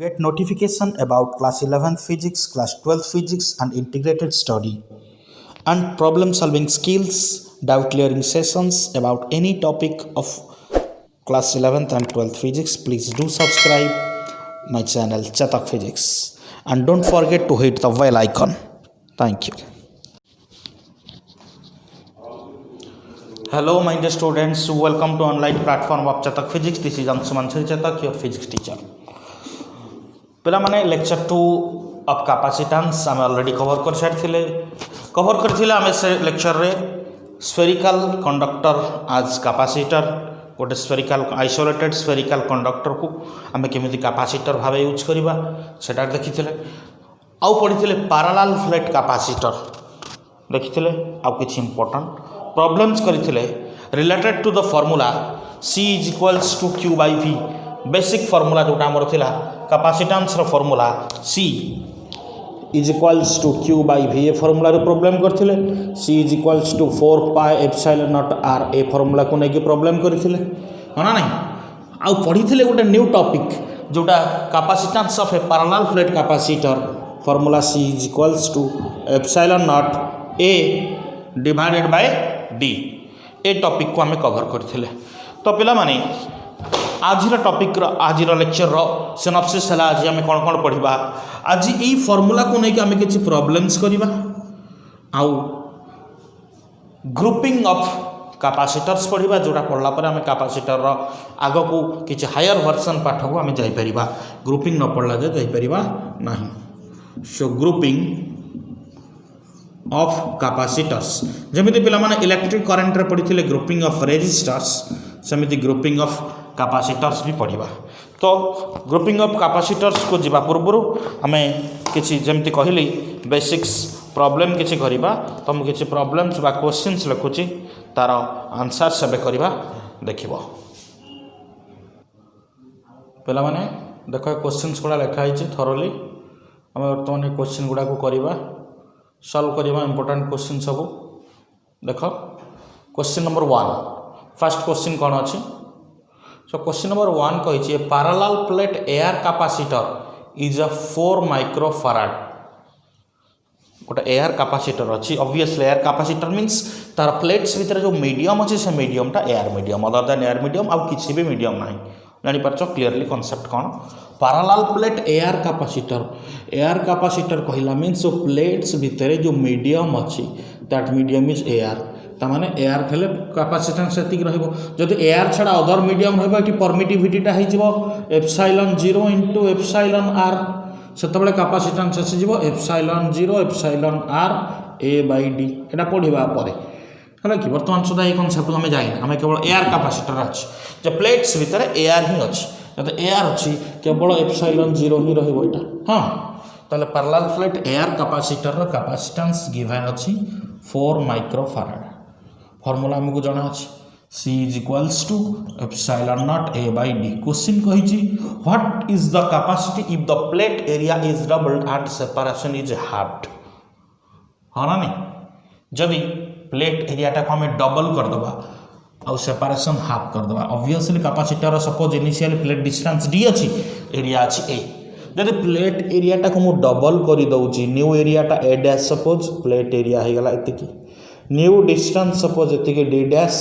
Get notification about class 11 physics, class 12 physics and integrated study and problem solving skills, doubt clearing sessions about any topic of class 11th and 12th physics. Please do subscribe my channel Chatak Physics and don't forget to hit the bell icon. Thank you. Hello my dear students, welcome to online platform of Chatak Physics. This is Anshuman Chatak, your physics teacher. पिला माने lecture 2 of capacitance आम already cover कर सारी आम से lecture रे spherical conductor आज capacitor गोटे स्फेरिकल आइसोलेटेड स्फेरिकल कंडक्टर को आम केमिति कैपेसिटर भाव यूज करवा सेटा देखी आउ पढ़ी पैरेलल प्लेट कैपेसिटर देखी आउ किछि इंपोर्टेंट प्रॉब्लम्स करथिले related to the formula C is equals to Q by V basic formula जोटा आमर थिला कैपेसिटेंस रो formula C is equals to Q by V ए फॉर्मूला रे प्रॉब्लम करथिले C is equals to 4 pi epsilon naught R ए formula को नेकी प्रॉब्लम करथिले होना नहीं आउ पढ़ीथिले गोटे न्यू टॉपिक जोटा capacitance of a parallel plate capacitor formula C is equals to epsilon not A divided by D ए टॉपिक को हमें कवर करथिले तो पिला माने आज टॉपिक आज लेक्चर सिनॉप्सिस है आज आम कौन कौन पढ़ा आज यही फॉर्मूला को लेकिन आम किसी प्रॉब्लम्स करवा आउ ग्रुपिंग ऑफ कैपेसिटर्स पढ़ा जोटा पढ़ला पर आम कैपेसिटर आग को किसी हायर वर्जन पाठ को आम जापर ग्रुपिंग न पढ़ला जापर ना सो ग्रुपिंग ऑफ कैपेसिटर्स जमी पे इलेक्ट्रिक करंट रे पढ़ी ग्रुपिंग ऑफ रेजिस्टर्स सेमिति ग्रुपिंग ऑफ कैपेसिटर्स भी पढ़ा तो ग्रुपिंग ऑफ कैपेसिटर्स को जीवा पूर्व आम किसी जमती कहली बेसिक्स प्रॉब्लम किसी करवा तो मुझे किसी प्रॉब्लम्स बा क्वेश्चंस लिखुची तार आंसर सब करवा देखिबो पहला माने देखो क्वेश्चंस गुड़ा लिखाई थरोली आम बर्तमान क्वेश्चन गुड़ा को करवा सॉल्व करवा इंपोर्टेंट क्वेश्चन सब देख क्वेश्चन नंबर 1 फर्स्ट क्वेश्चन कौन अच्छी सो क्वेश्चन नंबर 1 कही parallel plate air capacitor is a 4 microfarad गोटे एयर कैपेसिटर अच्छी ऑब्वियसली एयर कैपेसिटर मीन्स तार प्लेट्स भितर जो मीडियम अच्छे से मीडियमटा air medium other than air medium आउ किसी भी मीडियम ना जानीपार क्लीयरली कॉन्सेप्ट कौन पैरेलल प्लेट एयर कैपेसिटर कहला मीन्स जो प्लेट्स भितर जो मीडियम अच्छी दैट मीडियम इज एयर ताने एयर खेले कैपेसिटेंस सेतिक रहइबो जदि एयर छड़ा अदर मीडियम रहइबो एटी परमिटिविटीटा होइजिवो एप्सिलॉन 0 इनटू एप्सिलॉन r सेतबेले कैपेसिटेंस आसीजिवो epsilon 0 epsilon r a by d एटा पढिबा परे हला कि वर्तमान सुधा ए कांसेप्ट हमें जाइन हमें केवल एयर कैपेसिटर अछि जे प्लेट्स भीतर एयर ही अछि जदि एयर अछि केवल एप्सिलॉन 0 ही रहइबो एटा हां ताले पैरेलल प्लेट एयर कैपेसिटर रो कैपेसिटेंस गिवन अछि 4 माइक्रोफाराड फॉर्मूला हमको जाना अछि C is equals to epsilon naught A by D question कही what is the capacity if the plate area is doubled and separation is halved हाँ ना नहीं जब plate area को हमें डबल कर दबा और सेपरेशन हाफ कर दबा obviously capacitor suppose initial plate distance D अच्छी एरिया अच्छी A जब प्लेट एरिया को मुझे डबल कर दउची न्यू एरियाटा A dash suppose plate area हो गला एतिकी न्यू डिस्टेंस सपोज एतिके D डैश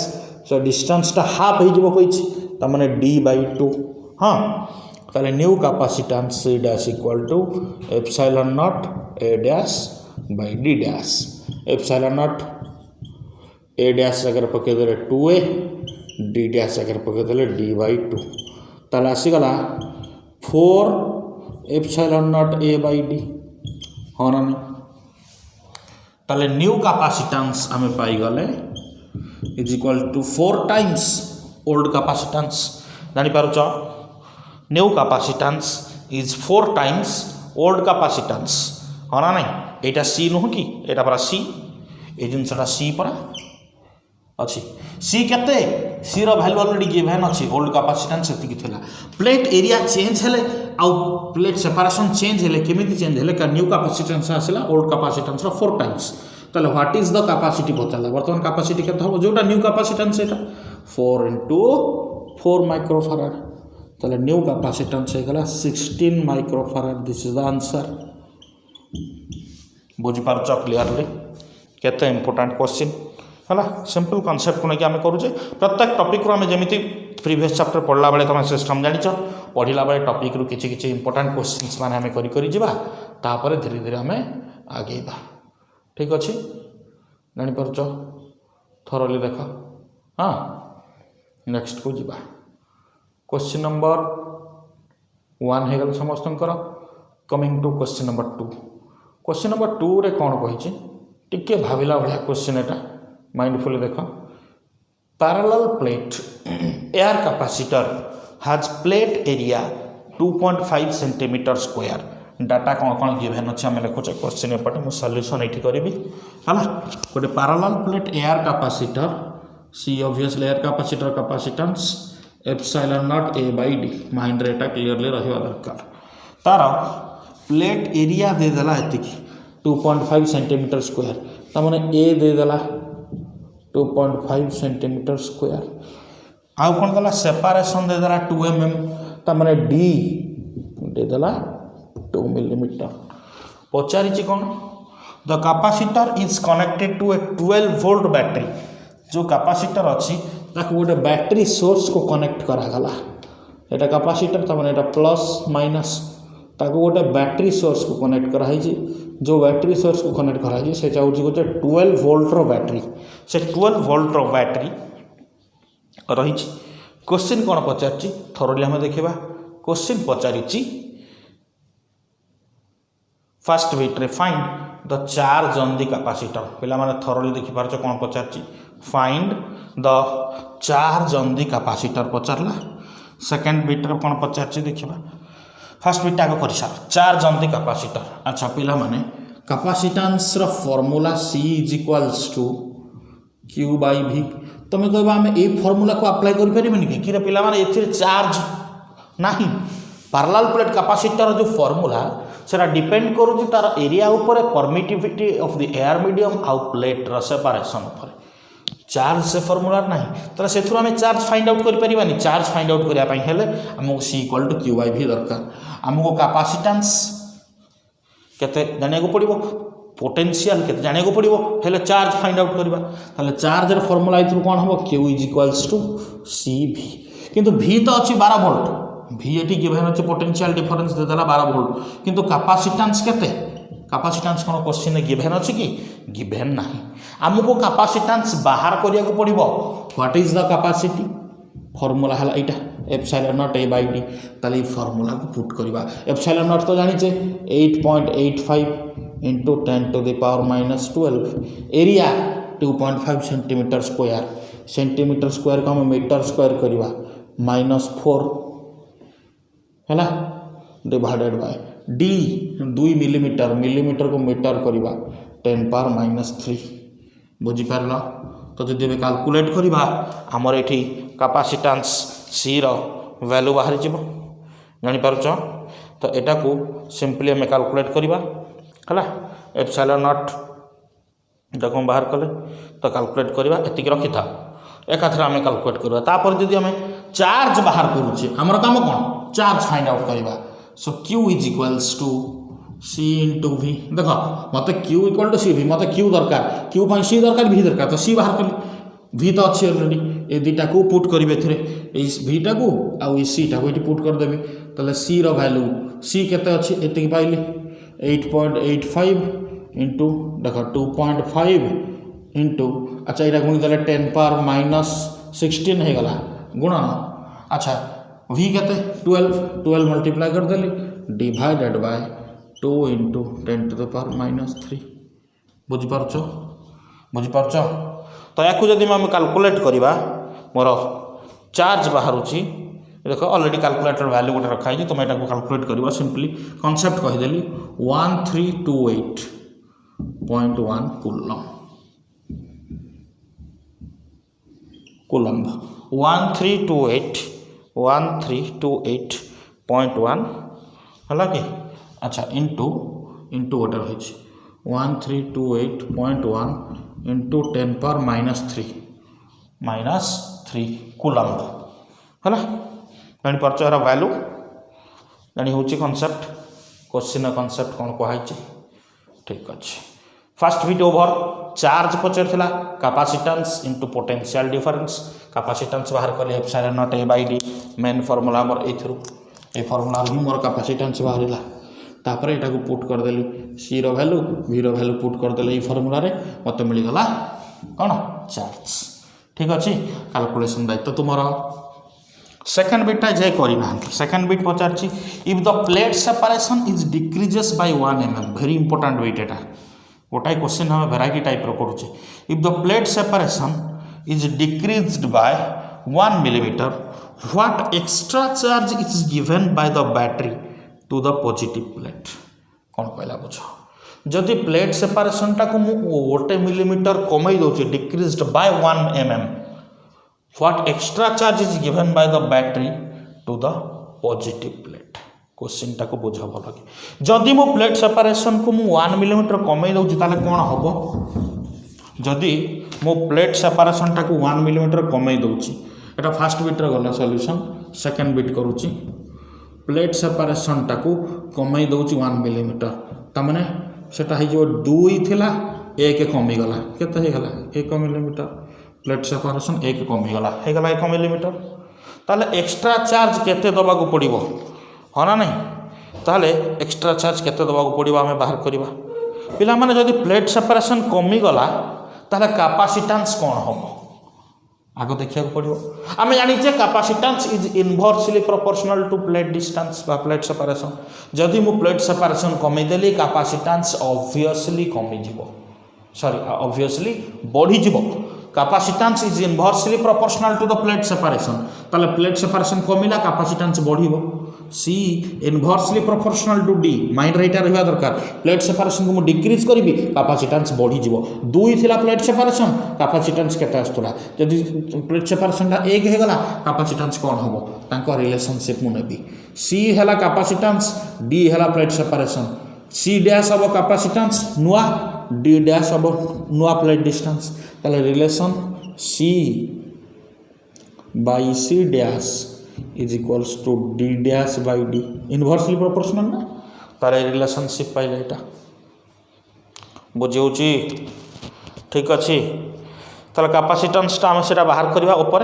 सो डिस्टेंसटा हाफ हो कही माने D by 2 हाँ ताले new capacitance C dash equal to epsilon not A dash by D dash epsilon not A dash अगर पकेदेले 2A D डैश अगर पकेदेले D by 2 ताले आसीगला 4 epsilon not A by D हाँ ना नहीं ताले न्यू कैपेसिटेंस आम पाई गले is equal to 4 times old capacitance जानी पारुच new capacitance is 4 times old capacitance हाँ ना नहीं एटा C नुह कि एटा परा C ए जिनसटा C परा अच्छी C केते C रो वैल्यू ऑलरेडी गिवन अच्छी ओल्ड कैपेसिटेंस सेतिकी थिला प्लेट एरिया चेंज हेले आउ प्लेट सेपरेशन चेंज हेले केमिति चेंज हेले का न्यू कैपेसिटेंस आसला ओल्ड कैपेसिटेंस रो 4 टाइम्स ताले व्हाट इज द कैपेसिटी पचाला वर्तमान कैपेसिटी केते हो जोटा न्यू कैपेसिटेंस एटा 4 into 4 माइक्रोफाराड ताले न्यू कैपेसिटेंस होगा 16 microfarad. This is the answer. बुझिपार क्लीयरली केते इंपोर्टेंट क्वेश्चन है। सिंपल कॉन्सेप्ट को लेकिन आम करुचे प्रत्येक टॉपिक रू आम जमी प्रीवियस चैप्टर पढ़ला बेले तुम सिस्टम जानिच पढ़ला बेले टॉपिक रू किछि इंपोर्टेंट क्वेश्चंस माने आम करी जीवा तापर धीरे धीरे आम आगेबा। ठीक अच्छे जानी पारुछ थोरली देख। हाँ नेक्स्ट को जीवा। क्वेश्चन नंबर 1 हो समस्त। Coming to question number 2। Question number 2 रे कौन कही टिके भाविला भाया क्वेश्चन एटा माइंडफुली देख। Parallel plate air capacitor has plate area 2.5 centimetre square. Data कौन कौन गिवेन अच्छे आम लिखुचे क्वेश्चन एपटे मुझे सल्यूशन ये करी है। गोटे पैरेलल प्लेट एयर कैपेसिटर सी obviously air capacitor capacitance epsilon not A by D mind रे क्लीयरली रहा दरकार। तार प्लेट एरिया देदेला ये 2.5 सेंटीमीटर स्क्वायर तमाने ए देदेला 2.5 सेंटीमीटर स्क्वायर। आउ कौन देला सेपरेशन देदेला 2 mm तमाने डी देदेला 2 मिलीमीटर। पचारि कौन the capacitor is connected to a 12 volt battery. जो कैपेसिटर अच्छी गोटे बैटरी सोर्स को कनेक्ट करागला। एटा कैपेसिटर तमाने एटा प्लस माइनस ताको गोटे बैटरी सोर्स को कनेक्ट कराई। जो बैटरी सोर्स को कनेक्ट कराई से चाहूँ गोटे 12 वोल्ट रो बैटरी। से 12 वोल्ट रो बैटरी रही। क्वेश्चन कौन पचारि थोरली आम देखा। क्वेश्चन पचारि फर्स्ट बिट रे find the charge on the capacitor. पिला माने थोरली देखि पारछ कौन पचारि find the charge on the capacitor पचारला। सेकंड बिट रे कौन पचारि देखिबा। फर्स्ट बिट आगे कर सार चार्ज ऑन द कैपेसिटर। अच्छा पिला माने कैपेसिटेंस रो formula C is equals to Q by V। तुम कहबा आम ए फार्मूला को अप्लाई करि परिबनि कि रे पिला माने एथिर चार्ज नाही। पैरेलल प्लेट कैपेसिटर जो फार्मूला सेटा डिपेंड करूँ तार एरिया उपर permittivity of the air medium आउ प्लेट रो सेपरेशन उपर। चार्ज से फॉर्मूला ना तो से आम चार्ज फाइंड आउट करें। चार्ज फाइंड आउट करने आमको C equal to Q by V दरकार। आमको कैपेसिटेंस केते जानिया को पड़ो पोटेंशियल केते जानिया को पड़ो हेले चार्ज फाइंड आउट करवा ताले चार्ज रे फॉर्मूला इथु कोन हम Q is equals to CV। किंतु V तो अच्छी 12 वोल्ट V एटी गिवन अच्छे पोटेंशियल डिफरेंस दे देला 12 वोल्ट किंतु कैपेसिटेंस केते कैपेसिटेंस कौन क्वेश्चन गिवेन अच्छी कि गिवेन ना। आमको कैपेसिटेंस बाहर करिया को पड़िबो। What is the capacity formula है एटा epsilon not A by D. ताले फॉर्मूला को पुट करबा। एप्सिलॉन नॉट तो जानिचे 8.85 into 10 to the power -12। Area 2.5 centimetre square. Centimetre square को हम मीटर स्क्वायर करबा -4 है divided by D 2 millimetre. Millimetre को मीटर करवा 10 पावर -3। बुझीपार तो जब कैलकुलेट करवा आमर ये कैपेसिटेंस C रो वैल्यू बाहरी जापर। तो यहाँ को सिंपली आम कैलकुलेट करवा है एप्सिलॉन नॉट को बाहर कले तो कैलकुलेट करवा एति रखी था एकाथरे आम कैलकुलेट करवा। तापर जदि आम चार्ज बाहर करुचे आमर काम कौन चार्ज फाइंड आउट करवा। So Q is equals to C into V। देख मत Q इक्वल टू CV मत Q दरकार Q C दरकार V दरकार तो C बाहर कली V तो अच्छी अलरेडी ए दुटा को पुट करेंगे ए Vटा को आउ C टा को ये पुट करदेवि ताले C रो वैल्यू C केते अच्छी एति पाइली 8.85 इंटू देख 2.5 इंटू अच्छा यहाँ गुणी देले 10 पावर -16 हो गला गुणन। अच्छा V केते 12 मल्टीप्लाई कर देली divided by 2 into 10 to the power -3। बुझीपार तो या जदि आम कैलकुलेट करवा मोर चार्ज बाहर देख ऑलरेडी कैलकुलेटर वैल्यू गोटे रखाई तुम यहाँ कैलकुलेट करवा सिंपली कॉन्सेप्ट कहीदेली 1328.1 कूलम्ब 1328.1 है कि। अच्छा इंटू गोटे रही 1328.1 इंटू 10 पावर -3 कूलम्ब है। जापार यार वैल्यू जानी हूँ कनसेप्ट क्वेश्चन कनसेप्ट कौन कहुई ठीक अच्छे फर्स्ट वीडियो ओवर चार्ज पचार capacitance into potential difference capacitance बाहर कले epsilon not A by D main formula मोर ए फॉर्मूला ही मोर कैपेसिटेंस बाहर तापर यहाँ पुट करदेली C value V value put करदेले ये फॉर्मूला रे मत मिलगला कौन चार्ज ठीक अच्छे कैलकुलेशन दायित्व तुम सेकेंड बिटा जाए करना सेकेंड बिट पचार if the plate separation is decreases by 1 mm very important bit एटा गोटाए क्वेश्चन हमें वेराइटी टाइप करुचे if the plate separation is decreased by 1 mm what extra charge is given by the battery to the positive plate कौन कहला बुझ जदि plate separation टाक गोटे millimetre कमे दूसरी decreased by 1 mm what extra charge is given by the battery to the positive plate question टाक बुझ भल कि जदि मो प्लेट सेपरेशन को मु 1 मिलीमीटर कमे दूसरी ताले कौन हम जदि मो प्लेट सेपरेशन टाक 1 मिलीमीटर कमे दूसरी एटा फर्स्ट बिट गला सॉल्यूशन सेकेंड बिट करुच्ची प्लेट सेपरेशन टाक कमे दूसरी 1 मिलीमीटर तमाने सेटा हो 2 थिला 1 कमीगला केते होगा 1 मिलीमीटर प्लेट सेपरेशन 1 कमीगला 1 मिलीमीटर ताले एक्स्ट्रा चार्ज केते दबाक पड़ो हाँ ना नहीं ताले एक्स्ट्रा चार्ज केते दबाक पड़ो आम बाहर करवा पिला माने जदि प्लेट सेपरेशन कमीगला ताले कैपेसिटेंस कौन हम आग देखा पड़ो आम जाचे capacitance is inversely proportional to plate distance बा प्लेट सेपरेशन जदि मु प्लेट सेपरेशन कमीदेली कैपेसिटेंस ऑब्वियसली कमीज सॉरी ऑब्वियसली बढ़ीज capacitance is inversely proportional to the plate separation ताले प्लेट सेपरेशन कमिला कैपेसिटेंस बढ़िबो C inversely proportional to D mind रहीटा रहिबा दरकार प्लेट सेपरेशन को मु डिक्रीज करिवि कैपेसिटेंस बढ़ी जिवो 2 थिला प्लेट सेपरेशन कैपेसिटेंस केते आस्तला जदि प्लेट सेपरेशन ता 1 हेगला कैपेसिटेंस कोन होबो तांको रिलेशनशिप मु नेबी सी हला कैपेसिटेंस डी हला प्लेट सेपरेशन सी डैश अब कैपेसिटेंस नुआ डी डैश अब नुआ प्लेट डिस्टेंस ताले relation C by C dash is equals to D dash by D inversely proportional ना तारे रिलेशनशिप पाइले एटा बुझे ठीक अच्छे ताले कैपेसिटेंस टा हम सेटा बाहर करवा ऊपर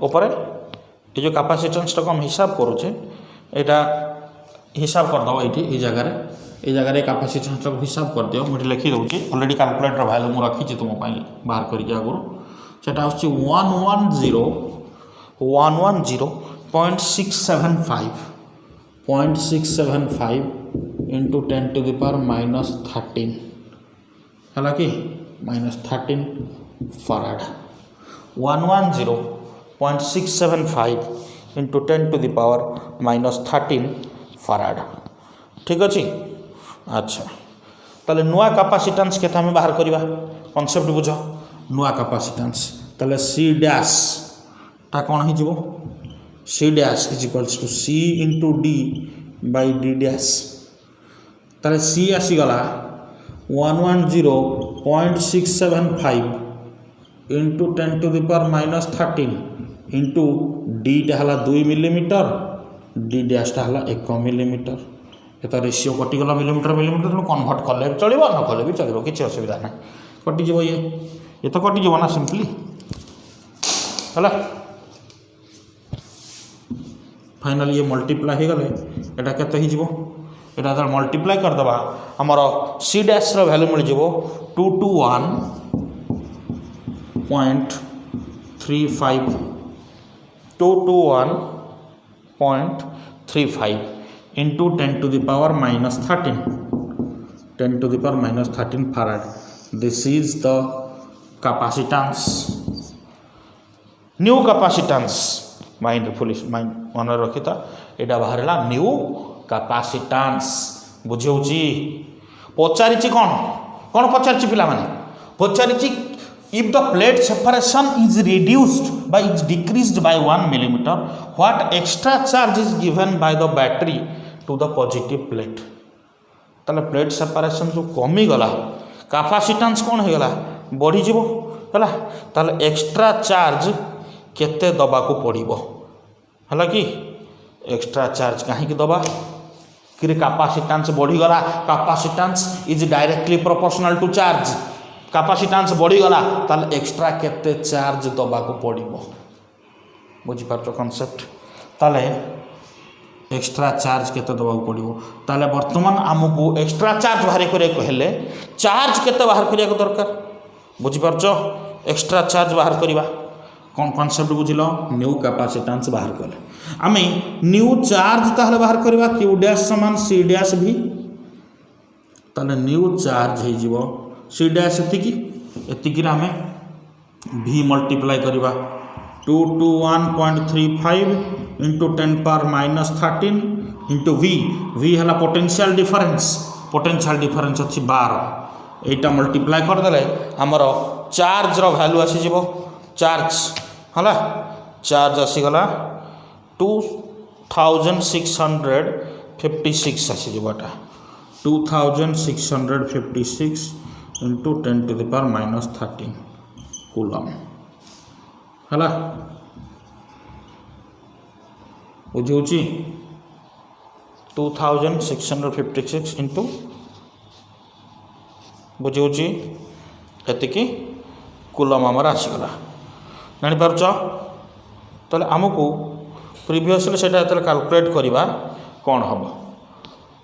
ऊपर ये जो कैपेसिटेंस को हम हिसाब करुचे एटा हिसाब कर दबो ये जगह ये जगह कैपेसिटेंस को हिसाब कर दियो मुझे लिखी दूसरी ऑलरेडी कैलकुलेटर वैल्यू मुझे रखी तुम बाहर करके आगुरी सेटा आछी 110.675 इंटू 10 to the power -13 है कि -13 farad 110.675 into 10 to the power -13 farad ठीक अच्छे अच्छा ताले नुआ कैपेसिटेंस के हमें बाहर करवा कॉन्सेप्ट बुझ नुआ कैपेसिटेंस ताले सी डैश टा कौन हो C dash is equals to C into D by D dash ताले सी आसीगला 110.675 into 10 to the power -13 into D टा 2 मिलीमीटर डी डैश टा 1 मिलीमीटर ये रेसीो कटिगला मिलीमीटर मिलीमीटर तुम कन्वर्ट कले चलो न कले भी चलो किसी असुविधा ना कटिज ये तो कटिज ना सिंपली है फाइनल ये मल्टीप्लाई हो गले एटा केते हो एटा जो मल्टीप्लाई करदे आमर सी डैश वैल्यू मिल जाव 221.35 221.35 into 10 to the power -13 10 to the power -13 farad this is the capacitance new capacitance mindful mind मन रखिता एटा बाहर न्यू कैपेसिटेंस बुझे पचारि कौन कौन पचारि पिला माने पचारि if the plate separation is reduced by is decreased by 1 millimeter what extra charge is given by the battery to the positive plate ताले plate separation जो कमी गला कैपेसिटेंस कौन हो गला बढ़ी जीवो हला ताले एक्स्ट्रा चार्ज केते दबा को पड़िबो हला कि एक्स्ट्रा चार्ज कहीं दबा कि कैपेसिटेंस बढ़ीगला capacitance is directly proportional to charge capacitance बढ़ीगला ताले एक्स्ट्रा केते चार्ज दबा को पड़ो बुझीपार कनसेप्ट ताले एक्स्ट्रा चार्ज केते दबा को पड़ो ताले वर्तमान आमको एक्स्ट्रा चार्ज बाहर करिया कहले चार्ज केते बाहर करिया दरकार बुझीपार एक्स्ट्रा चार्ज बाहर करवा कौन कनसेप्ट बुझिल न्यू कैपेसिटेंस बाहर कले आम न्यू चार्ज ताहले बाहर करवा क्यू डैश समान सी डैश भी ताले न्यू चार्ज हो सी डैश एतिकी आम भी मल्टीप्लाई करवा 2 to 1.35 into 10 power -13 into V है पोटेंशियल डिफरेंस अच्छी 12 एटा मल्टीप्लाई करदे आमर चार्ज रो वैल्यू आसीज चार्ज है चार्ज आसीगला 2656 आसीजा 2656 into 10 to the power -13 coulomb है बुझे 2656 इंटू बुझे एतिकी कूलम आमर आसीगला जानीपार तो आमको प्रिवियसली से कैलकुलेट करवा कौन हम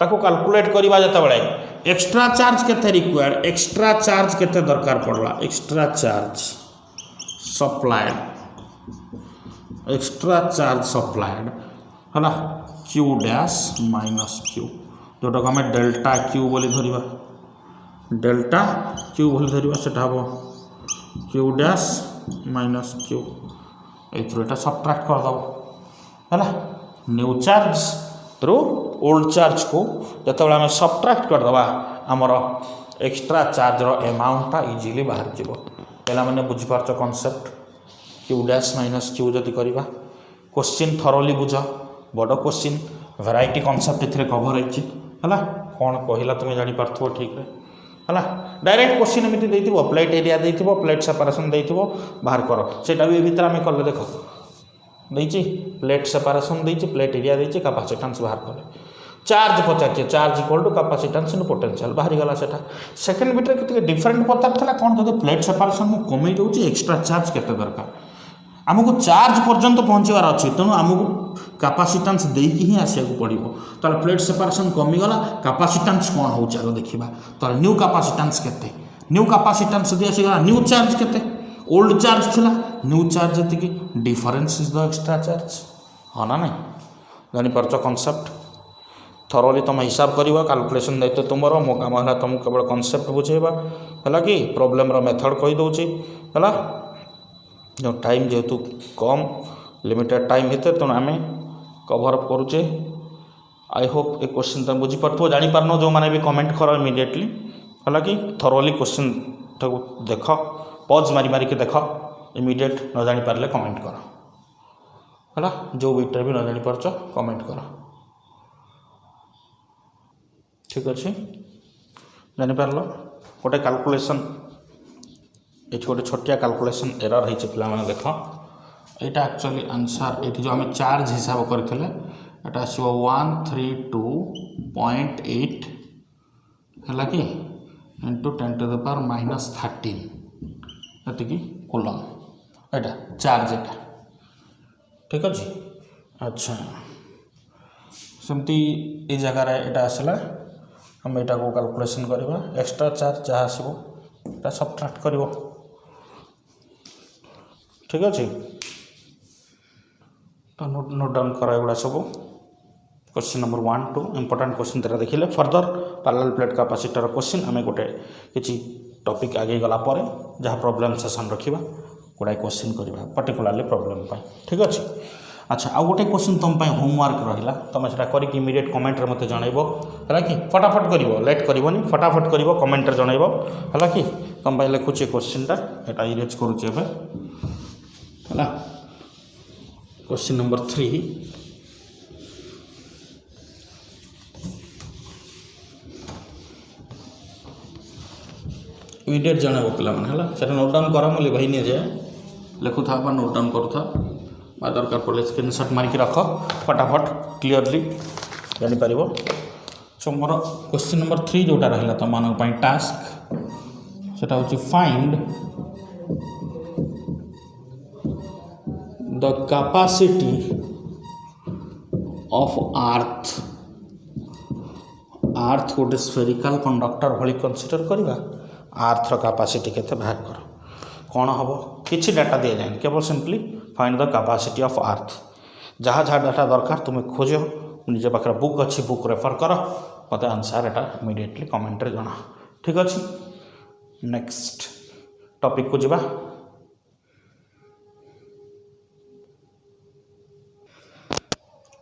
ताको कैलकुलेट करवा जिते एक्स्ट्रा चार्ज केते रिक्वायर्ड एक्स्ट्रा चार्ज केते दरकार पड़ला एक्स्ट्रा चार्ज सप्लाइड है क्यू डैश माइनस क्यू जोटा को आम डेल्टा क्यू बोली धरवा डेल्टा क्यू बोली धरवा से हम क्यू डैश माइनस क्यू ये सबट्रैक्ट करदेव है न्यू चार्ज रु ओल्ड चार्ज को जो आम सबट्रैक्ट करदे आमर एक्स्ट्रा चार्ज एमाउंटा इजिली बाहर जीव पे मैंने बुझीपार concept Q dash minus Q जदि करवा क्वेश्चन थरोली बुझ बड़ क्वेश्चन वैरायटी कनसेप्ट इतने कभर है कौन कहला तुम्हें जापार ठीक है डायरेक्ट क्वेश्चन एमती देथिबो प्लेट एरिया देथिबो प्लेट सेपरेशन देथिबो बाहर कर सेटा भी भीतर आम कले देख देछि प्लेट सेपरेशन देछि प्लेट एरिया देछि कैपेसिटेंस बाहर कले चार्ज पचार charge equal to capacitance in potential बाहरी गला सेटा सेकेंड बिटर के डिफरेंट पचार था कौन जो प्लेट सेपरेशन मु कमे दूसरी एक्स्ट्रा चार्ज केते दरकार आमको चार्ज पर्यंत पहुँचवार अच्छे तेणु आमको कैपेसिटेंस देकी ही आसिया पड़ो तो प्लेट सेपरेशन कमीगला कैपेसिटेंस कौन हो आगे देखा तो न्यू कैपेसिटेंस केते न्यू कैपेसिटेंस दी आसीगला न्यू चार्ज केते ओल्ड चार्ज थिला न्यू चार्ज जी difference is the extra charge हाँ ना नहीं जानीपार कनसेप्ट थरोली तुम हिसाब करवा कैलकुलेशन दायित्व तुम मो काम है तुमको केवल कनसेप्ट बुझेबा है कि प्रोब्लेम मेथड कहीदे है जो टाइम जेहेतु कम लिमिटेड टाइम होते तेणु आम कभर अप करुचे आई होप ए क्वेश्चन तुम बुझीपार जापार जो मैंने भी कमेंट कर इमिडिएटली है कि थरोली क्वेश्चन देख पज मारी मारिक देख इमिडिएट न जापारे कमेंट कर है जो विटर भी न जापार कमेंट कर ठीक अच्छे जापार गोटे कैलकुलेशन ये गोटे छोटिया कैलकुलेशन एरर है पे देख यहाँ एक्चुअली आंसर ये जो आम चार्ज हिसाब करते आसो 132.8 है कि इंटू 10 to the power -13 ये कूलम एटा चार्ज एटा ठीक अच्छे अच्छा सेमती ये जगार यहाँ आसला आम यहाँ को कैलकुलेशन करवा एक्स्ट्रा चार्ज जहाँ आसो सबट्रैक्ट कर ठीक अच्छे तो नोट डाउन करा एगुड़ा सब क्वेश्चन नंबर 1 2 इंपोर्टेंट क्वेश्चन तेरा देखिले further parallel plate capacitor question आम गोटे किसी टॉपिक आगे गला पर जहाँ प्रॉब्लम सेशन रखा गुड़ाए क्वेश्चन करवा पर्टिकुलाली प्रॉब्लम ठीक अच्छे अच्छा आउ गोटे क्वेश्चन तुम होमवर्क रहा तुम से करके इमिडिएट कमेंट मत जनइब है कि फटाफट कर लेट करनी फटाफट कर कमेंट जनइब है कि तुम लिखुचे क्वेश्चनटा यहाँ इरेज करुचे है क्वेश्चन नंबर 3 इमिडिएट जनइब पे है नोट डाउन कर मुझे भाई नहीं जाए लिखुता नोट डाउन करूथा दरकार पड़े स्क्रीनशॉट मारिक रख फटाफट क्लीयरली जापर। सो मोर क्वेश्चन नंबर 3 जोटा रहा तुम मान टास्क सेटा हूँ find the capacity of earth गोटे स्फेरिकल कंडक्टर भली कंसीडर करवा आर्थर कैपेसिटी केते बाहर कर कौन हम किसी डाटा दि जाए केवल simply find the capacity of earth जहाँ जहाँ डाटा दरकार तुम्हें खोज निज पाखे बुक अच्छी बुक रेफर कर मत आंसर एटा इमिडिएटली कमेंट रे जना ठीक अच्छे। नेक्स्ट टॉपिक को जीवा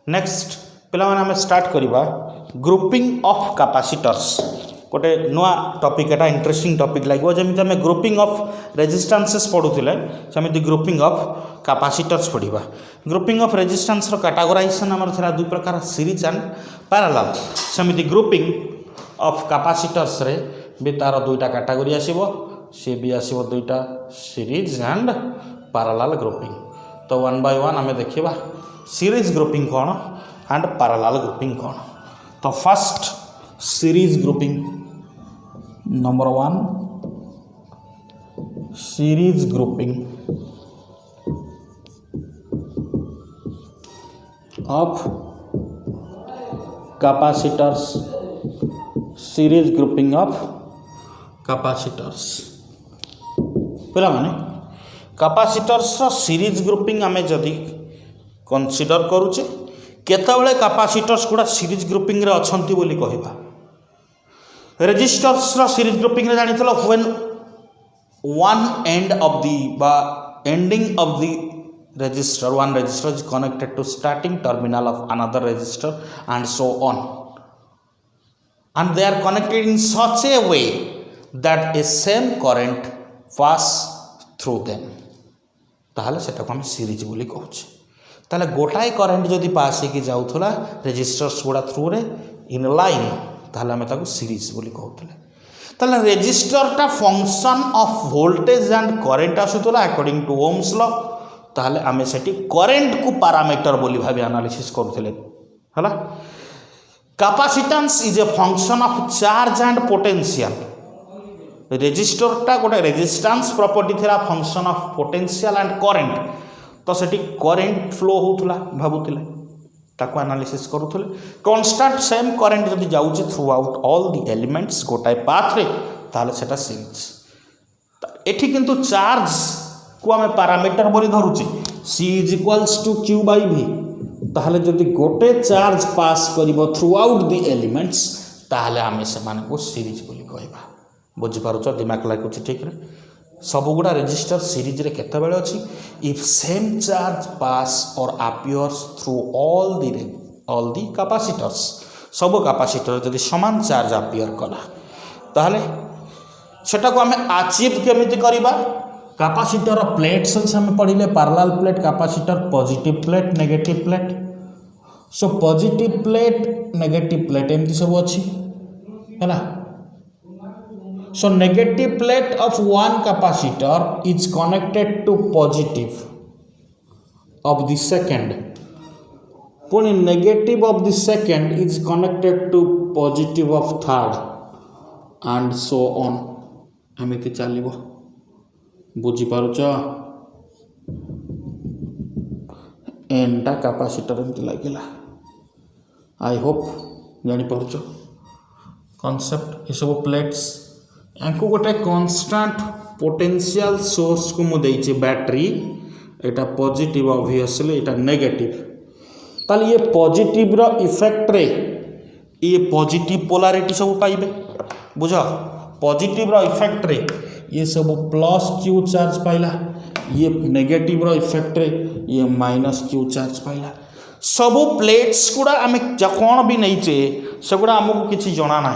नेक्स्ट पिला माने हमें स्टार्ट करिबा ग्रुपिंग ऑफ कैपेसिटर्स गोटे नुआ टॉपिक एटा इंटरेस्टिंग टॉपिक लगे जमी आम ग्रुपिंग ऑफ रेजिस्टेंसेस पढ़ुले सेमती ग्रुपिंग ऑफ कैपेसिटर्स पढ़ा। ग्रुपिंग ऑफ रेजिस्टेंस कैटेगराइजेशन आमर था दुई प्रकार सीरीज एंड पैरेलल सेमती ग्रुपिंग ऑफ कैपेसिटर्स रे भी तार दुईटा कैटेगरी आसीबो सी भी आसीबो दुईटा सीरीज एंड पैरेलल ग्रुपिंग। तो वन बाय वन आम देखा सीरीज ग्रुपिंग कौन एंड पैरेलल ग्रुपिंग कौन। तो first series grouping number 1 series grouping of capacitors series grouping of capacitors पिला माने कैपेसिटर्स सीरीज ग्रुपिंग आमे जदि कंसीडर करूचे केतबेले कैपेसिटर्स गुड़ा सीरीज ग्रुपिंग रे अछंती बोली कहबा। रेजिस्टर्स सीरीज ग्रुपिंग रे जानी थलो when one end of the बा ending of the register one register is connected to starting terminal of another register and so on, and they are connected in such a way that a same current pass through them ताहले सेटा को हम series बोली कहूचे। ताहले गोटाए current जदि पास होगी जाउथला resistors गुड़ा through रे इन लाइन ताहले हम ताको सीरीज बोली कहउतले। ताहले रेजिस्टरटा function of voltage and current आसुतला अकॉर्डिंग टू ओम्स लॉ ताहले आमे सेठी करंट को पैरामीटर बोली भाबे एनालिसिस करूथले हला। Capacitance is a function of charge and potential. रेजिस्टरटा गोटे रेजिस्टेंस प्रॉपर्टी थिला function of potential and current तो सेठी करंट फ्लो होउथला भाबुथिले ताको एनालिसिस करूथले। कांस्टेंट सेम करंट जदि जाउचे throughout all the elements गोटाए पाथ रे ताहले सेटा सीरीज। एठी किंतु चार्ज को आम पैरामीटर बोली धरुचे C is equals to Q by V ताहले जदि गोटे चार्ज पास करिवो थ्रू आउट द एलिमेंट्स ताहले आमे से माने को सीरीज बोली कहबा। बुझी पारुछ दिमाग लागुछ ठीक रे सबुगुड़ा रेजिस्टर सीरीज रे केते बेले अछि इफ सेम चार्ज पास और appears through all the capacitors सब कैपेसिटर जदि समान चार्ज अपीयर कला ताहले सेटा को आमे अचीव केमिति करिबा। कैपेसिटर प्लेट्स हम पढ़ले parallel plate capacitor positive plate negative plate. So positive plate negative plate एमती सब अच्छी है। So negative plate of one capacitor is connected to positive of the second पुणी negative of the second is connected to positive of third and so on एमती चलो। बुझी पारुच एनटा capacitor एमती लगे आई होप जानीपारुच कॉन्सेप्ट ये सब प्लेट्स यांको गोटे constant potential source को मुझे बैटरी एटा पॉजिटिव ऑब्वियसली एटा नेगेटिव ताल ये पॉजिटिव रो इफेक्ट रे ये पॉजिटिव पोलैरिटी सब पाइबे बुझ पॉजिटिव रो इफेक्ट रे ये सब प्लस क्यू चार्ज पाइला ये नेगेटिव रो इफेक्ट रे ये माइनस क्यू चार्ज पाइला। सबू प्लेट्स गुड़ा आम कौन भी नहींचे से गुड़ा आमको किसी जना ना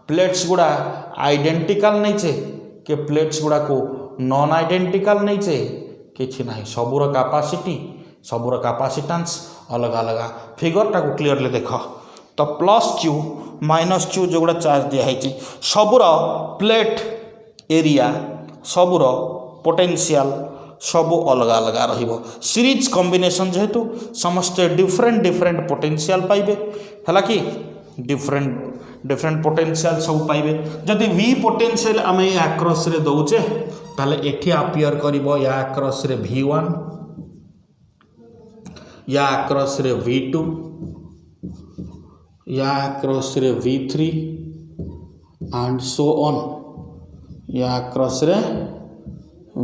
प्लेट्स गुड़ा आइडेंटिकल नहींचे कि प्लेट्स गुड़ा को नॉन आइडेंटिकल नहींचे किसी ना सबूर कैपेसिटी सबूर कैपेसिटेंस अलग अलग फिगरटा को क्लीयरली देख तो प्लस क्यू माइनस क्यू जो गुड़ा चार्ज दिखाई सबूर प्लेट एरिया सबूर पोटेंशियल सब अलग अलग रहिबो सीरीज कॉम्बिनेशन जेहेतु समस्ते डिफरेंट डिफरेंट पोटेंशियल पाइबे हला कि डिफरेंट डिफरेंट पोटेंशियल सब पाइबे जदि v पोटेंशियल आम या क्रॉस रे दौचे ताले एठी अपियर करिवो या क्रॉस रे v1 या क्रॉस रे v2 या क्रॉस रे v3 एंड सो ऑन या क्रॉस रे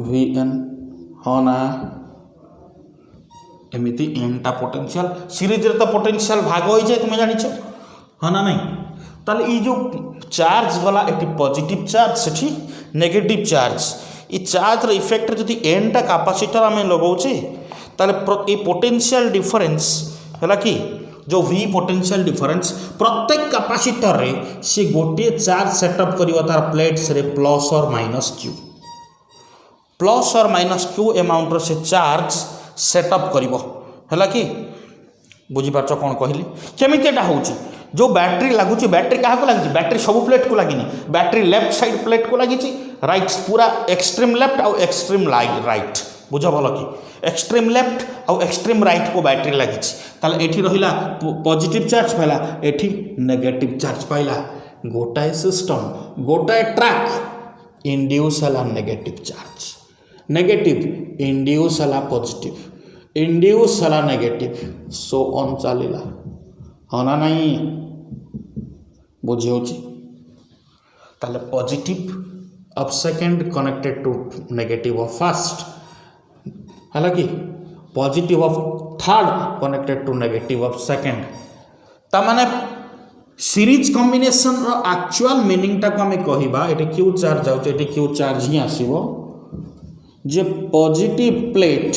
vn हाँ ना एमती एनटा पोटेंशियल सीरीज रे तो पोटेंशियल भाग हो जाए तुम जानिछ हाँ ना नहीं ताले ये जो चार्ज गला एटी पॉजिटिव चार्ज सेठी नेगेटिव चार्ज ये चार्ज रे इफेक्ट जदि एनटा कैपेसिटर आमे लगाउछे ताले ये पोटेंशियल डिफरेंस हैला कि जो v पोटेंशियल डिफरेंस प्रत्येक कैपेसिटर रे से गोटे चार्ज सेटअप करिवो तार प्लेट्स रे प्लस और माइनस क्यू अमाउंट रो से चार्ज सेटअप करिवो हैला कि बुझी पारछ कोन कहली केमिति एटा होउची जो बैटरी लागुची बैटरी कहा को लागिची बैटरी सब प्लेट को लागिनी बैटरी लेफ्ट साइड प्लेट को लागिची राइट पूरा एक्सट्रीम लेफ्ट और एक्सट्रीम राइट बुझ भल कि एक्सट्रीम लेफ्ट और एक्सट्रीम राइट को बैटरी लागिची ताले एठी रहिला पॉजिटिव चार्ज पाइला एठी नेगेटिव चार्ज पाइला गोटाए सिस्टम गोटाए ट्रैक इंड्यूस हला नेगेटिव चार्ज नेगेटिव इंड्यूस हला पॉजिटिव इंड्यूस हला नेगेटिव सो ऑन चलिला हाँ ना नहीं बुझी होची ताले positive of second connected to negative of first है कि positive of third connected to negative of second ता माने सीरीज कॉम्बिनेशन रो एक्चुअल मीनिंग टा को हमें कहिबा एटी क्यू चार्ज जाउचे एटी क्यू चार्ज ही आसीबो जे positive plate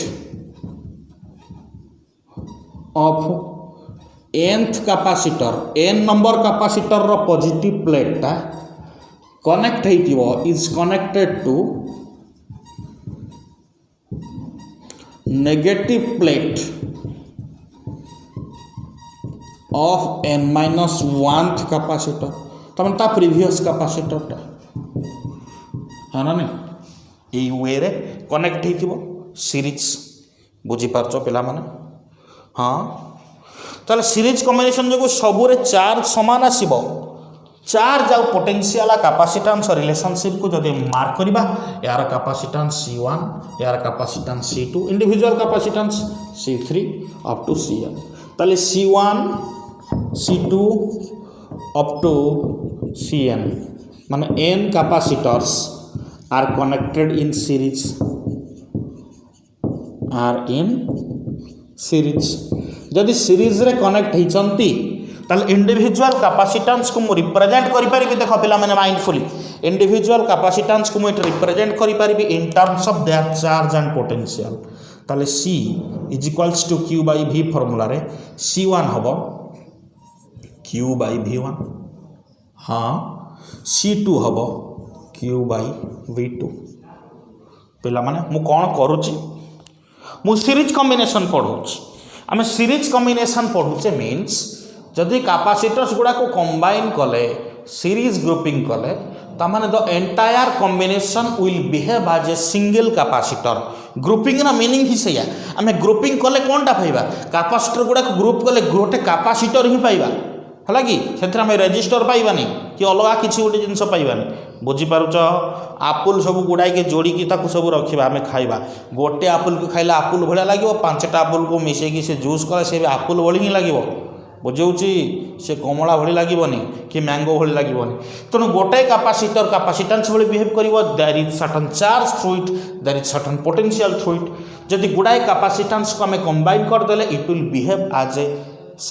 of nth capacitor n number capacitor रो पॉजिटिव प्लेट टा कनेक्ट हेतिबो is connected to negative plate of n-1th capacitor तमन ता प्रीवियस कैपेसिटर टा है ना नहीं ए वे रे कनेक्ट हेतिबो सीरीज बुझी पारछो पिला माने हाँ ताले सीरीज कॉम्बिनेशन जो सबुरे चार्ज समान आसीबो चार्ज आउ पोटेंशियल कैपेसिटेंस रिलेशनशिप को जदि मार्क करबा यार कैपेसिटेंस C1 यार capacitance C2 individual capacitance C3 up to Cn ताले C1 C2 up to Cn माने n capacitors are connected in series जदि सीरीज रे कनेक्ट होइचंती ताले इंडिविजुअल कैपेसिटेंस को मु रिप्रेजेंट करि परिबि देखो पिला माने माइंडफुली इंडिविजुअल कैपेसिटेंस को मु रिप्रेजेंट करि परिबि in terms of their charge and potential ताले C is equals to Q by V formula रे C1 हबो Q बाय V1 हाँ C2 हबो Q बाय V2 पिला माने मु कोन करूची मु सीरीज कॉम्बिनेशन पढौची आम सीरीज कॉम्बिनेशन पढ़ुचे मीन्स जदि कैपेसिटर्स गुड़ा को कंबाइन कले सीरीज ग्रुपिंग कले तामाने the entire combination will behave as a single capacitor grouping ना मीनिंग ही सैया आम ग्रुपिंग कले कौनटा पाइबा कैपेसिटर गुड़ा को ग्रुप कले गोटे कैपेसिटर ही पाइबा है कि से रेजिस्टर पाइबानी कि अलग किसी गोटे जिनस पाइबानी बुझीपारुच आपुल सब गुड़ाई के जोड़िकी सब रखा आम खाइबा गोटे आपुल को खाइले आपुल भाया लगे 5टा आपुल को मिसेकी से जूस कले से आपुल भली ही लगे बुझाऊँगी से कमला भली लगनी कि मैंगो भली लगनी तेणु गोटे कैपेसिटर कैपेसिटेंस भली बिहेव कर there is certain charge through it there is certain potential through it जदि गुड़ाए कैपेसिटेंस को आम कंबाइन करदे it will behave as a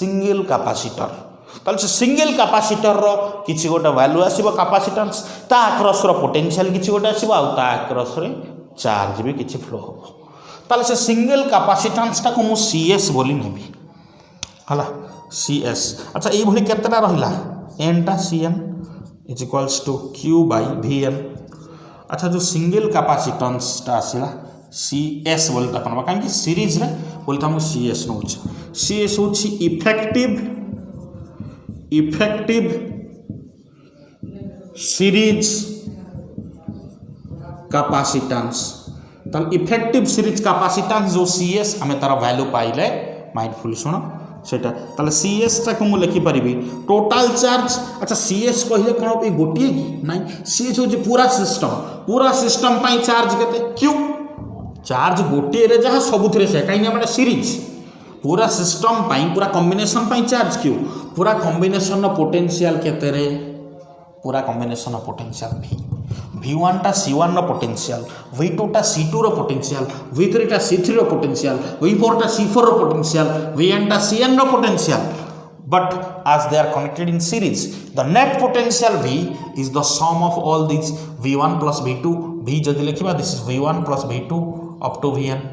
single capacitor ताले सिंगल कैपेसिटर रो किसी गोटे वैल्यू आसीबो कैपेसिटेंस ता अक्रॉस रो पोटेंशियल किसी गोटे आसीबो आ ता अक्रॉस रे चार्ज भी किसी फ्लो हो ताले से सिंगल कैपेसिटेंस टा को मु CS बोली नेबी हला CS अच्छा ये भली केतना रहिला n टा Cn is equals to Q by Vn अच्छा जो सिंगल कैपेसिटेंस टा आसीला CS बोलता कोन काहे कि सीरीज रे बोलता हम CS नउछ CS होछि इफेक्टिव सीरीज कैपेसिटेंस ताल इफेक्टिव सीरीज कैपेसिटेंस जो सीएस आम तार वैल्यू पाइले माइंडफुल शुण सेटा ताले सीएस टाक मु लिखि परिबी टोटल चार्ज। अच्छा सीएस कहिले कोन ए गोटिए कि नाही सीएस हो पूरा सिस्टम पाई चार्ज केते क्यू चार्ज गोटिए रे जहा सबुथिरे से काई ना सीरीज पूरा सिस्टम पाई पूरा कॉम्बिनेशन पाई चार्ज क्यू पूरा कॉम्बिनेशन नो पोटेंशियल केते रे पूरा कॉम्बिनेशन नो पोटेंशियल V1 टा C1 रो पोटेंशियल V2 टा C2 रो पोटेंशियल V3 टा C3 रो पोटेंशियल V4 टा C4 रो पोटेंशियल Vn टा Cn रो potential but as they are connected in series the net potential V is the sum of all these V1 plus V2 V जदि लिखिबा this is V1 plus V2 up to Vn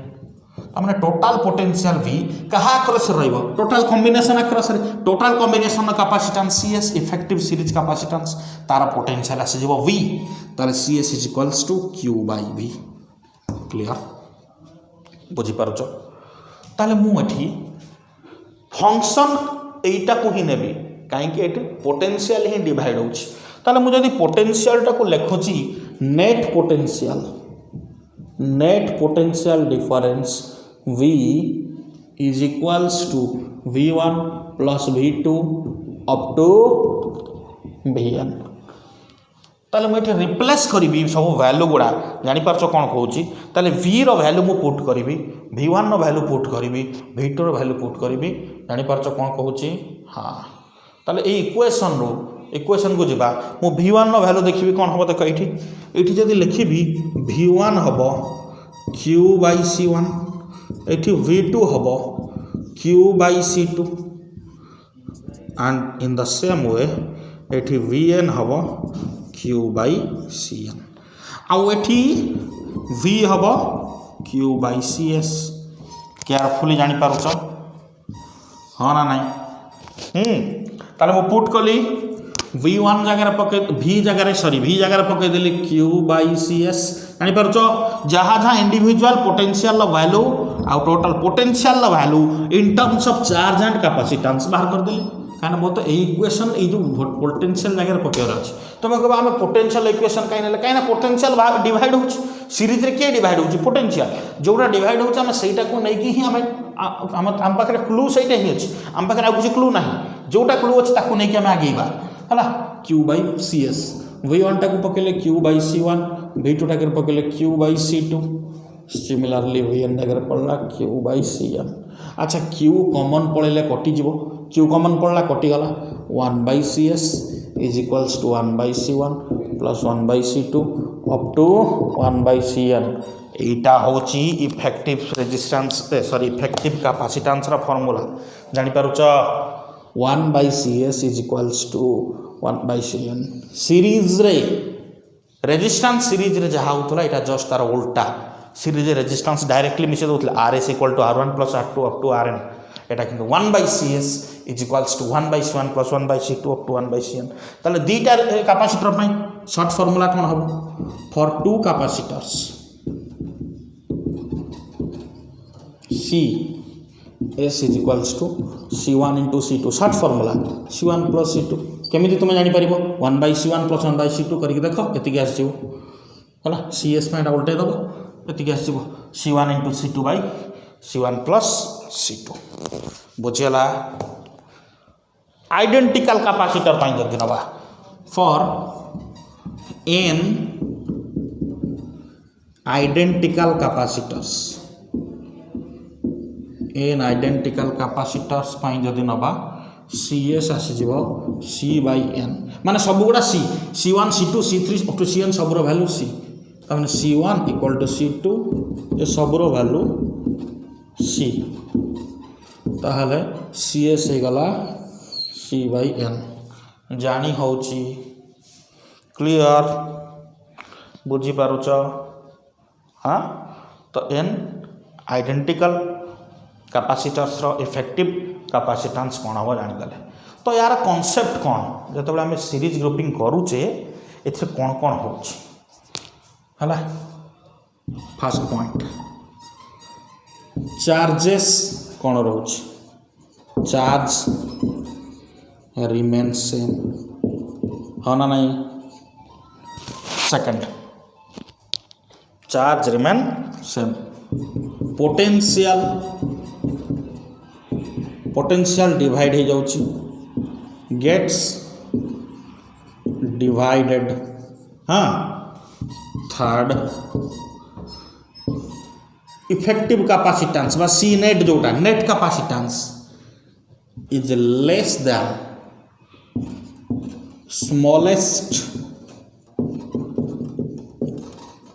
तामने total potential V कहा across रहइबो total combination across रे total combination capacitance CS effective series capacitance तार potential आसी जबो V तार CS is equals to Q by V clear बुझी पारछ ताले मु एठी फंक्शन एटा को ही नेबी काहे कि एठी पोटेंशियल ही डिवाइड होछि ताले मु जदी पोटेंशियल टा को लेखोछि net potential difference V is equals to V1 plus V2 up to Vn ताले मुझे रिप्लेस करी सब वैल्यू गुड़ा जापार कौन कौच ताले V रो वैल्यू मु पुट करी V1 रो वैल्यू पुट करी V2 रो वैल्यू पुट करी जापार कौन कहूँ हाँ ताले ए इक्वेशन को जीवा मु V1 रो वैल्यू देखी कौन हम देख ये जब लिखी V1 हम Q by C1 एठी V2 हम Q by C2 and in the same way एठी Vn हम Q by Cn आउ एठी V हम Q by CS केयरफुली जानी पारुछ हाँ ना नहीं ताले मु पुट कली V1 जगह पके V जगह पके देली Q by CS जानी पारुछ जहाँ जहाँ इंडिविजुअल पोटेंशियल वैल्यू आ total potential value in terms of charge and capacitance बाहर कर देली कहीं बहुत इक्वेशन ये जो पोटेंशियल जगह पकेर अच्छे तुम कह आम पोटेंशियल इक्वेशन कहीं कहीं पोटेंशियल डिवाइड हो सीरीज रे किए डिवाइड हो पोटेंशियल जोटा डिवाइड हो को लेकिन ही आम पाखे क्लू से ही अच्छे आम पाखे आगे क्लू ना जोटा क्लू अच्छे ताकू नहीं आम आगेवा है Q by CS V1 टाक पकेले Q by C1 V2 टाक पकेले Q by C2 similarly Vn टाक पड़ला Q by Cn अच्छा Q कॉमन पड़े कटिज Q कॉमन पड़ला कटिगला 1 by CS is equals to 1 by C1 plus 1 by C2 up to 1 by Cn एटा होची effective resistance sorry effective capacitance रा फार्मूला जानि पारुछ 1 by CS is equals to 1 by Cn series रे रेजिस्टेंस सीरीज रे जहा होतला एटा जस्ट तार उल्टा सीरीज रेजिस्टेंस डायरेक्टली मिसे दोतले RS equal to R1 plus R2 up to Rn एटा किंतु 1 by CS is equals to 1 by C1 plus 1 by C2 up to 1 by Cn ताले दीटा कैपेसिटर पई शॉर्ट फार्मूला कोन हबो for two capacitors C S is equals to C1 into C2 short formula C1 plus C2 केमिति तुम जानि परिबो 1 by C1 plus 1 by C2 करके देखो एतिके आसीबो हला CS में उल्टे दबो एतिके आसीबो C1 into C2 by C1 plus C2 बुझियला आइडेंटिकल कैपेसिटर पाई जदी नबा for n identical capacitors n identical capacitors पाई जदी नबा CS आसीजिवो C by n माने सब गुडा C C1 C2 C3 up to Cn सबरो वैल्यू C ताने C1 इक्वल टू C2 ये सबरो वैल्यू C ताहले CS हे गला C by n जानी होची क्लियर बुझी पारुछ हाँ तो n आइडेंटिकल कैपेसिटर्स रो इफेक्टिव कैपेसिटेंस कौन हम जानीदे तो यार कॉन्सेप्ट कौन जो आम सीरीज ग्रुपिंग करुचे एथि कौन कौन होला फर्स्ट पॉइंट चार्जेस कौन रोच चार्ज रिमेन सेम हाँ ना नहीं second charge remain same potential divide हो जाउची गेट्स डिवाइडेड हाँ थर्ड इफेक्टिव कैपेसिटेंस बा सी नेट जोटा net capacitance is less than smallest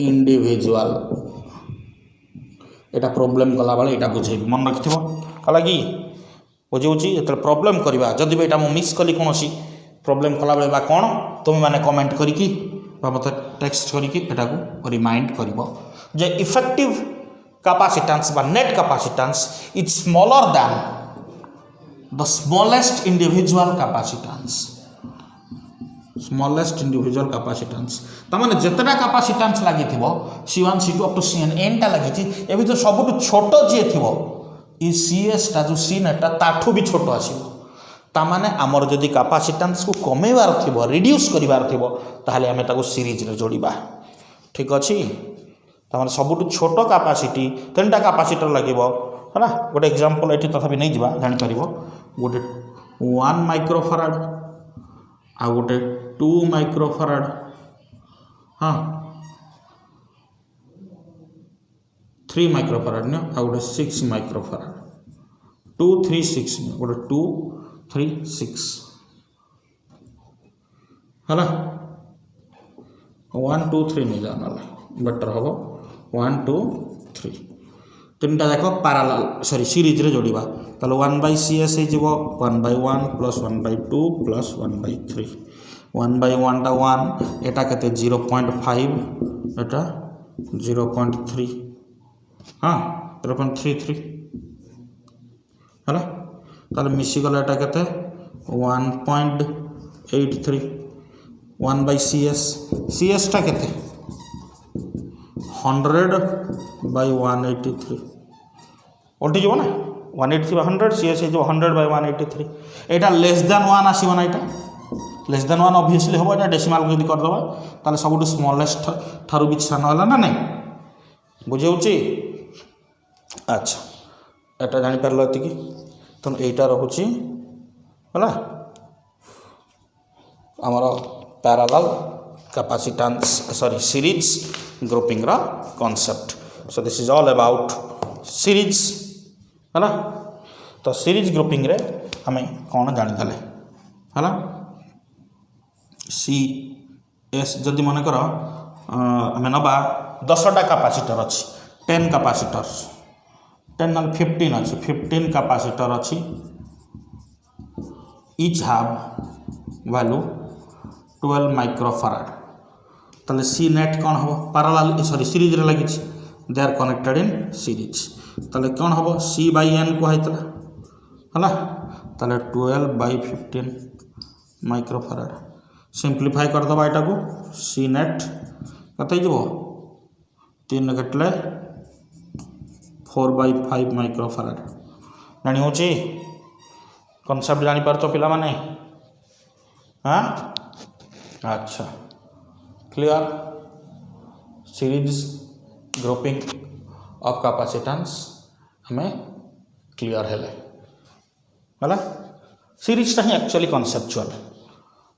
individual Etah problem कला बेले एटा बुझे मन रखिथिबो कला कि बुझौची जते प्रॉब्लम करबा जदि भी एटा मो मिस कली कोनोसी प्रॉब्लम कला बेले बा कोन तुम माने कमेंट करिकि बा मते टेक्स्ट करिकि एटा को रिमाइंड करिवो जे इफेक्टिव कैपेसिटेंस बा net capacitance is smaller than the smallest individual capacitance smallest individual capacitance तमाने जितना कैपेसिटेंस लगी C1 C2 up to Cn n टा लगी ए भी तो सबुठ छोट जी थी ई CS टा जो C नेट ताठू भी छोट आसीबो तामाने आमर जदि कैपेसिटेंस को कमेबार थिबो रिड्यूस करिबार थिबो ताहाले हमें ताको सीरीज रे जोड़ीबा ठीक अछि तामाने सबुठ छोट कैपेसिटी तीनटा कैपेसिटर लागिबो है ना गोटे एग्जांपल एठी तथापि नहीं जिबा जानि परिबो गोटे 1 माइक्रोफैराड आ गोटे 2 माइक्रोफैराड हाँ 3 माइक्रोफैराड न आ गोटे 6 माइक्रोफैराड 2 3 6 गोटे 2 3 6 है ना 1 2 3 नहीं जाना बेटर हम 1 2 3 तीनटा जाक पैरेलल सॉरी सीरीज रे जोड़ीबा ताले 1/CS हो 1/1 प्लस 1/2 प्लस 1/3 1/1 टा 1 एटा केते 0.5 एटा 0.3 हाँ 0.33 है ताले मिसी गला एटा केते 1.83 1/CS CS टा केते 100/183 उल्टी जो ना 183/100 CS जो 100/183 एटा लेस देन 1 आसीबो ना एटा लेस देन 1 ऑब्वियसली होबो एटा डेसिमल यदि कर दबा ताले सबुठ स्मॉलेस्ट थारु भी सान होला ना नहीं बुझेउची अच्छा एटा जानि परलो एतिकी तो एटा रहउची होला हमारा parallel capacitance sorry series grouping रा concept so this is all about series है ना तो सीरीज ग्रुपिंग रे हमें कौन जानी थले है ना CS जदि मन कर हमें नबा 10टा कैपेसिटर अच्छी 10 कैपेसिटर 10 ना 15 अच्छी 15 कैपेसिटर अच्छी each have value 12 माइक्रोफैराड ताले C नेट कौन हम पैरेलल सॉरी सीरीज रे लगी they are connected in series ताले कौन हम C/n को होइतला हला ताले 12/15 माइक्रोफैराड सिंप्लीफाई कर दबा एटा को C नेट कते जबो 3 कटले 4/5 माइक्रोफैराड जानी होची कांसेप्ट जानी पारतो पिला माने हाँ अच्छा clear series grouping of capacitance हमें क्लियर है सीरीज टा ही एक्चुअली कॉन्सेप्चुअल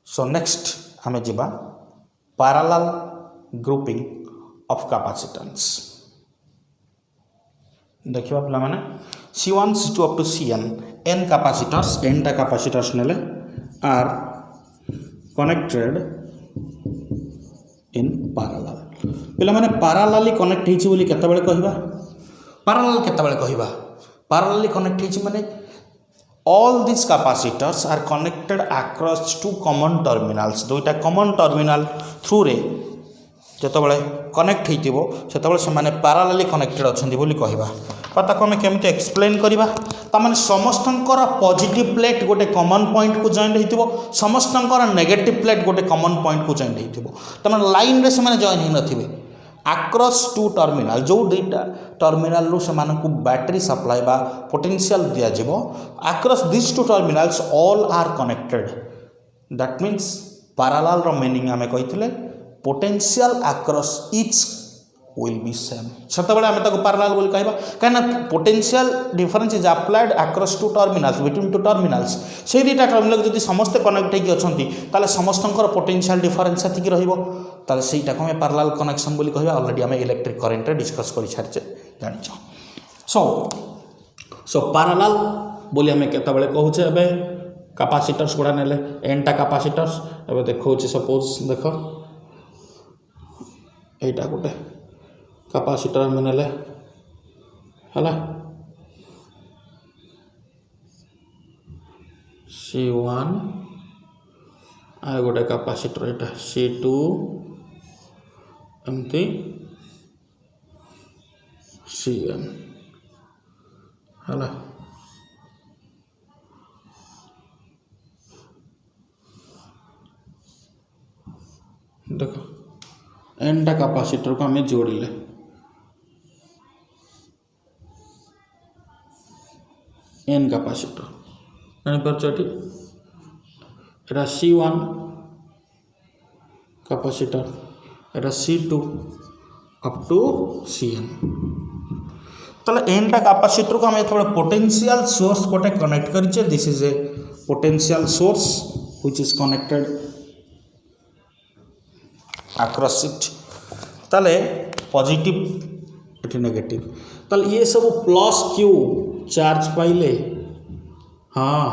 सो नेक्स्ट हमें जीवा पैरेलल ग्रुपिंग ऑफ कैपेसिटेंस देखिबा पिला माने C1 C2 up to Cn n capacitors n टा कैपेसिटर्स नेले आर कनेक्टेड इन पैरेलल पिला माने पैरेलली कनेक्ट हिची बोली केते बेले कहिबा पैरेलल केते बेले कहिबा पैरेलली कनेक्ट हिची माने all these capacitors are connected across two common terminals दुईटा common terminal through रे जतबेले कनेक्ट होइतिबो सेतबेले से माने पैरेलली कनेक्टेड अछंती बोली कहिबा पता को हमें केमते एक्सप्लेन करिबा ता माने समस्तनकर पॉजिटिव प्लेट गोटे कॉमन पॉइंट को जॉइन होइतिबो समस्तनकर नेगेटिव प्लेट गोटे कॉमन पॉइंट को जॉइन होइतिबो ता माने लाइन रे से माने जॉइन हि नथिबे across two terminal जो दुईटा टर्मिनल रो से माने को बैटरी सप्लाई बा पोटेंशियल दिया जिवो across these two terminals all are connected that means parallel रो मीनिंग हमें कहितले potential across each will be same सेतबेले आमे ताको पैरेलल बोली कहबा काना potential difference is applied across two terminals between two terminals से दुटा टर्मिनल जदि समस्त कनेक्ट होगी अछंती ताले समस्तंकर पोटेंशियल डिफरेंस सेतिक रहिबो ताले सेटा को आमे पैरेलल कनेक्शन बोली कहबा ऑलरेडी आमे इलेक्ट्रिक करंट रे डिस्कस करि छारचे जानिछो सो पैरेलल बोली आमे केतबेले कहूचे एबे कैपेसिटर्स गुडा नेले एनटा कैपेसिटर्स एबे देखौची सपोज देखो एटा गोटे कैपेसिटर में नेले हला C1 आ गोटे कैपेसिटर एटा C2 एमती Cn हला देखो एनटा कैपेसिटर को हमें जोड़िले N capacitor जानीपारे Etah C1 capacitor Etah C2 up to Cn ताले एनटा कैपेसिटर को हमें थोड़ा पोटेंशियल सोर्स गोटे कनेक्ट करिचे this is a potential source which is connected across it ताले पॉजिटिव एटी नेगेटिव ताले ये सब प्लस क्यू चार्ज पाइले हाँ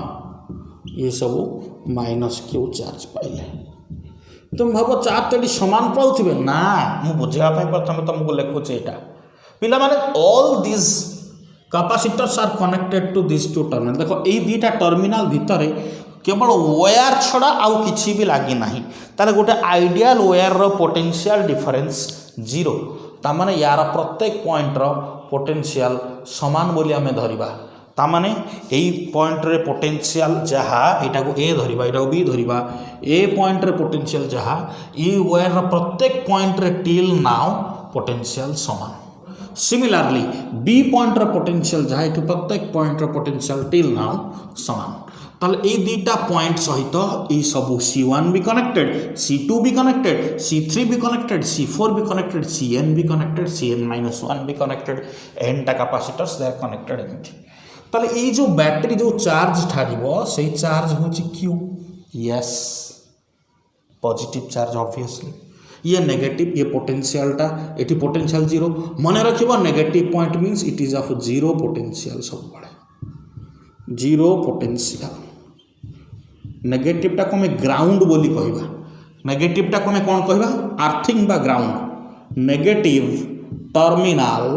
ये सब माइनस क्यू चार्ज पाइले तुम भाव चार्ज तो सामान पाउथिबे ना मु बुझावा पई प्रथम तुमको लिखुचे एटा पिला माने all this capacitors are connected to this two terminal देखो एई दुटा टर्मिनल भितरे केवल वायर छड़ा आउ किछि भी लागी नाही ताले गोटे आइडियल वायर रो पोटेंशियल डिफरेंस 0 ता माने यार प्रत्येक पॉइंट रो पोटेंशियल समान बोली आमे धरिबा ता माने एई पॉइंट रे पोटेंशियल जहा एटा को ए धरिबा एटा को बी धरिबा ए पॉइंट रे पोटेंशियल जहा ई वायर रो प्रत्येक पॉइंट रे टिल नाउ पोटेंशियल समान सिमिलरली बी पॉइंट रो पोटेंशियल जहा एटु प्रत्येक पॉइंट रो पोटेंशियल टिल नाउ समान ताले ए दुटा पॉइंट सहित ए सब C1 भी कनेक्टेड C2 भी कनेक्टेड C3 भी कनेक्टेड C4 भी कनेक्टेड Cn भी कनेक्टेड Cn-1 भी कनेक्टेड एनटा कैपेसिटर्स दे आर कनेक्टेड एमती ताले ए जो बैटरी जो चार्ज ठारिबो सेही चार्ज होची Q yes positive charge obviously ये नेगेटिव ये पोटेंशियलटा एटी पोटेंशियल 0 मने रखिबो negative point means it is of 0 potential सब बड़े 0 पोटेंशियल नेगेटिवटा को हमें ग्राउंड बोली कहबा नेगेटिवटा को हमें कौन कहबा आर्थिंग बा ग्राउंड नेगेटिव टर्मिनल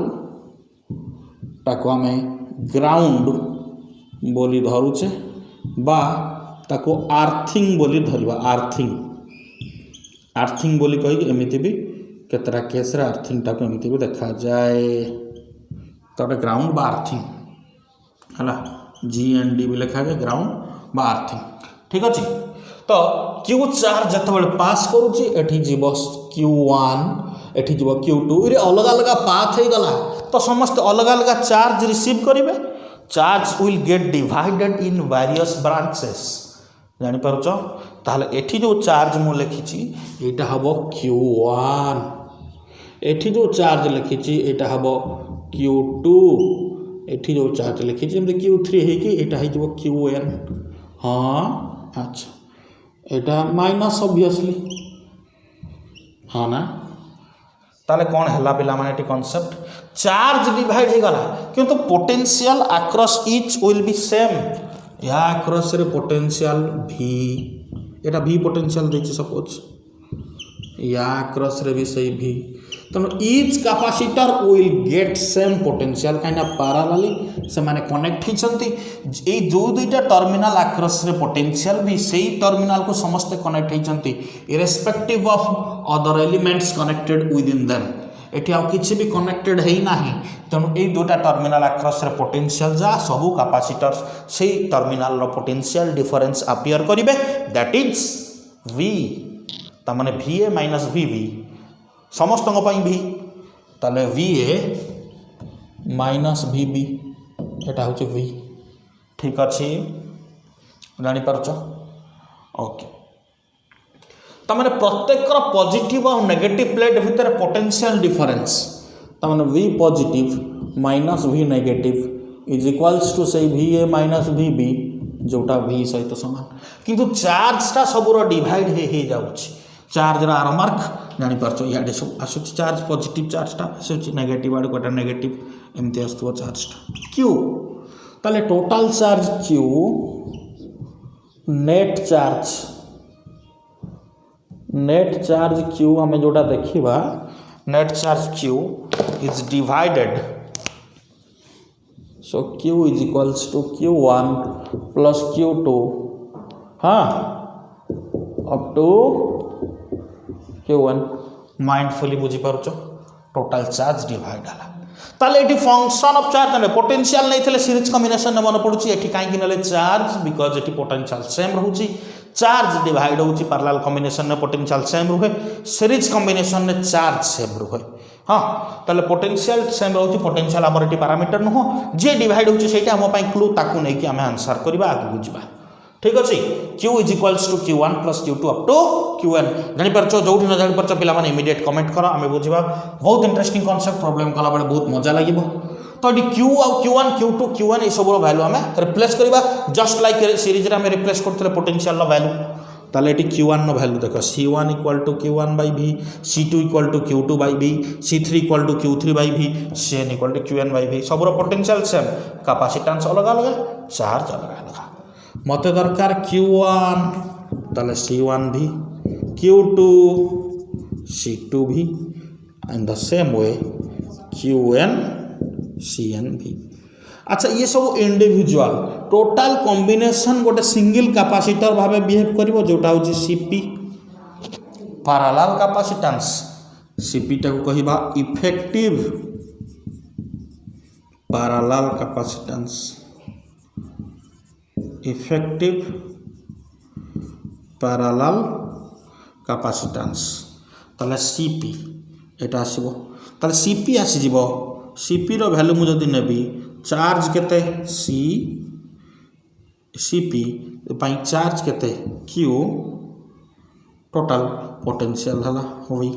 ताको हमें ग्राउंड बोली धरुचे बा ताको आर्थिंग बोली धरिबा आर्थिंग बोली कहि एमिति भी केतरा केस रे आर्थिंग ताको एमिति भी देखा जाए तबे ग्राउंड बा आर्थिंग हला GND भी लिखा जाए ग्राउंड बा आर्थिंग ठीक अच्छे तो क्यू चार्ज जिते पास करुच्ची एठी जीव Q1 एठी जीव Q2 ये अलग अलग पाथ हो गला तो समस्त अलग अलग चार्ज रिसीव करेंगे charge will get divided in various branches जानी पारुछ ताहले एठी जो चार्ज मु लिखिछि एटा हबो Q1 एठी जो चार्ज लिखिछि एटा हबो Q2 एठी जो चार्ज लिखिछि हम Q3 है कि एटा है जो Qn हाँ अच्छा एटा माइनस ऑब्वियसली हाँ ना ताले कौन है पिला माने एटी कॉन्सेप्ट चार्ज डिवाइड हो गला किंतु potential across each will be same या अक्रॉस रे पोटेंशियल V एटा V पोटेंशियल देछि सपोज या अक्रॉस रे भी सही V तो each capacitor will get same potential काइना पैरेलली से माने कनेक्ट हिचंती ए जो दुईटा टर्मिनल अक्रॉस रे पोटेंशियल भी सही टर्मिनल को समस्त कनेक्ट हिचंती irrespective of other elements connected within them एठी आउ किछि भी कनेक्टेड है नाही तेणु ए दुटा टर्मिनल अक्रॉस रे पोटेंशियल जा सबु कैपेसिटर्स सही टर्मिनल रो पोटेंशियल डिफरेंस अपीयर करिवे दैट इज V ता माने VA माइनस VB समस्त भी ताले VA माइनस VB एटा होचे V ठीक अच्छे जानी पारुछ ओके तमाने प्रत्येक पॉजिटिव और नेगेटिव प्लेट भितर पोटेंशियल डिफरेंस तमाने V positive minus V negative is equals to say VA minus VB जोटा V सहित समान किंतु चार्जटा सबूर डिवाइड हो जाऊँगी चार्जर आर मार्क जापर इे सब आसूँ चार्ज पॉजिटिव चार्जटा आसूँ नेगेटिव आड़ गोटे नेगेटिव एमती आसो चार्जटा Q ताले total charge Q net charge Q आम जोटा देखा net charge Q is divided so Q is equals to Q1 plus Q2 हाँ अप टू Q1 माइंडफुली बुझीपार टोटल चार्ज डिवाइड है ताले ये फंक्शन ऑफ चार्ज ना पोटेंशियल नहीं थे सीरीज कॉम्बिनेशन मन पड़ुची ये कहीं ना चार्ज बिकज ये पोटेंशियल सेम रोचे चार्ज डिवाइड होची पैरेलल कॉम्बिनेशन में पोटेंशियल सेम रुहे सीरीज कॉम्बिनेशन में चार्ज सेम रुहे हाँ ताले पोटेंशियल सेम रोचे पोटेंशियल आमर ये पैरामीटर नुह जे डिवाइड होची सेटा हम पई क्लू ताकू नहीं कि आमे आंसर करबा आगु बुझबा ठीक अच्छे Q is equals to Q1 plus Q2 up to Qn जापर जो न जापर पिला माने इमिडिएट कमेंट कर आम बुझा बहुत इंटरेस्टिंग कॉन्सेप्ट प्रॉब्लम कला बेले बहुत मजा लगे तो ये Q आउ Q1 Q2 Qn ये सब वैल्यू आम रिप्लेस करवा जस्ट लाइक सीरीज आम रिप्लेस करते पोटेंशियल वैल्यू ताले ये Q1 वैल्यू देख C1 equal to Q1 by V C2 equal to Q2 by V C3 equal to Q3 by V Cn equal to Qn by V सब potential same capacitance अलग अलग charge अलग अलग मत दरकार Q1 ताले C1 भी Q2 C2 भी in the same way Qn Cn भी अच्छा ये सब इंडिविजुअल टोटल कॉम्बिनेशन गोटे सिंगल कैपेसिटर भाव बिहेव करिवो जोटा होची Cp पैरेलल कैपेसिटेंस Cp टाको कहिबा effective parallel capacitance effective parallel capacitance ताले Cp एटा आसीबो ताले Cp आसीजिबो Cp रो वैल्यू मु जदि नेबी चार्ज केते Cp पाई चार्ज केते Q टोटल पोटेंशियल हला होई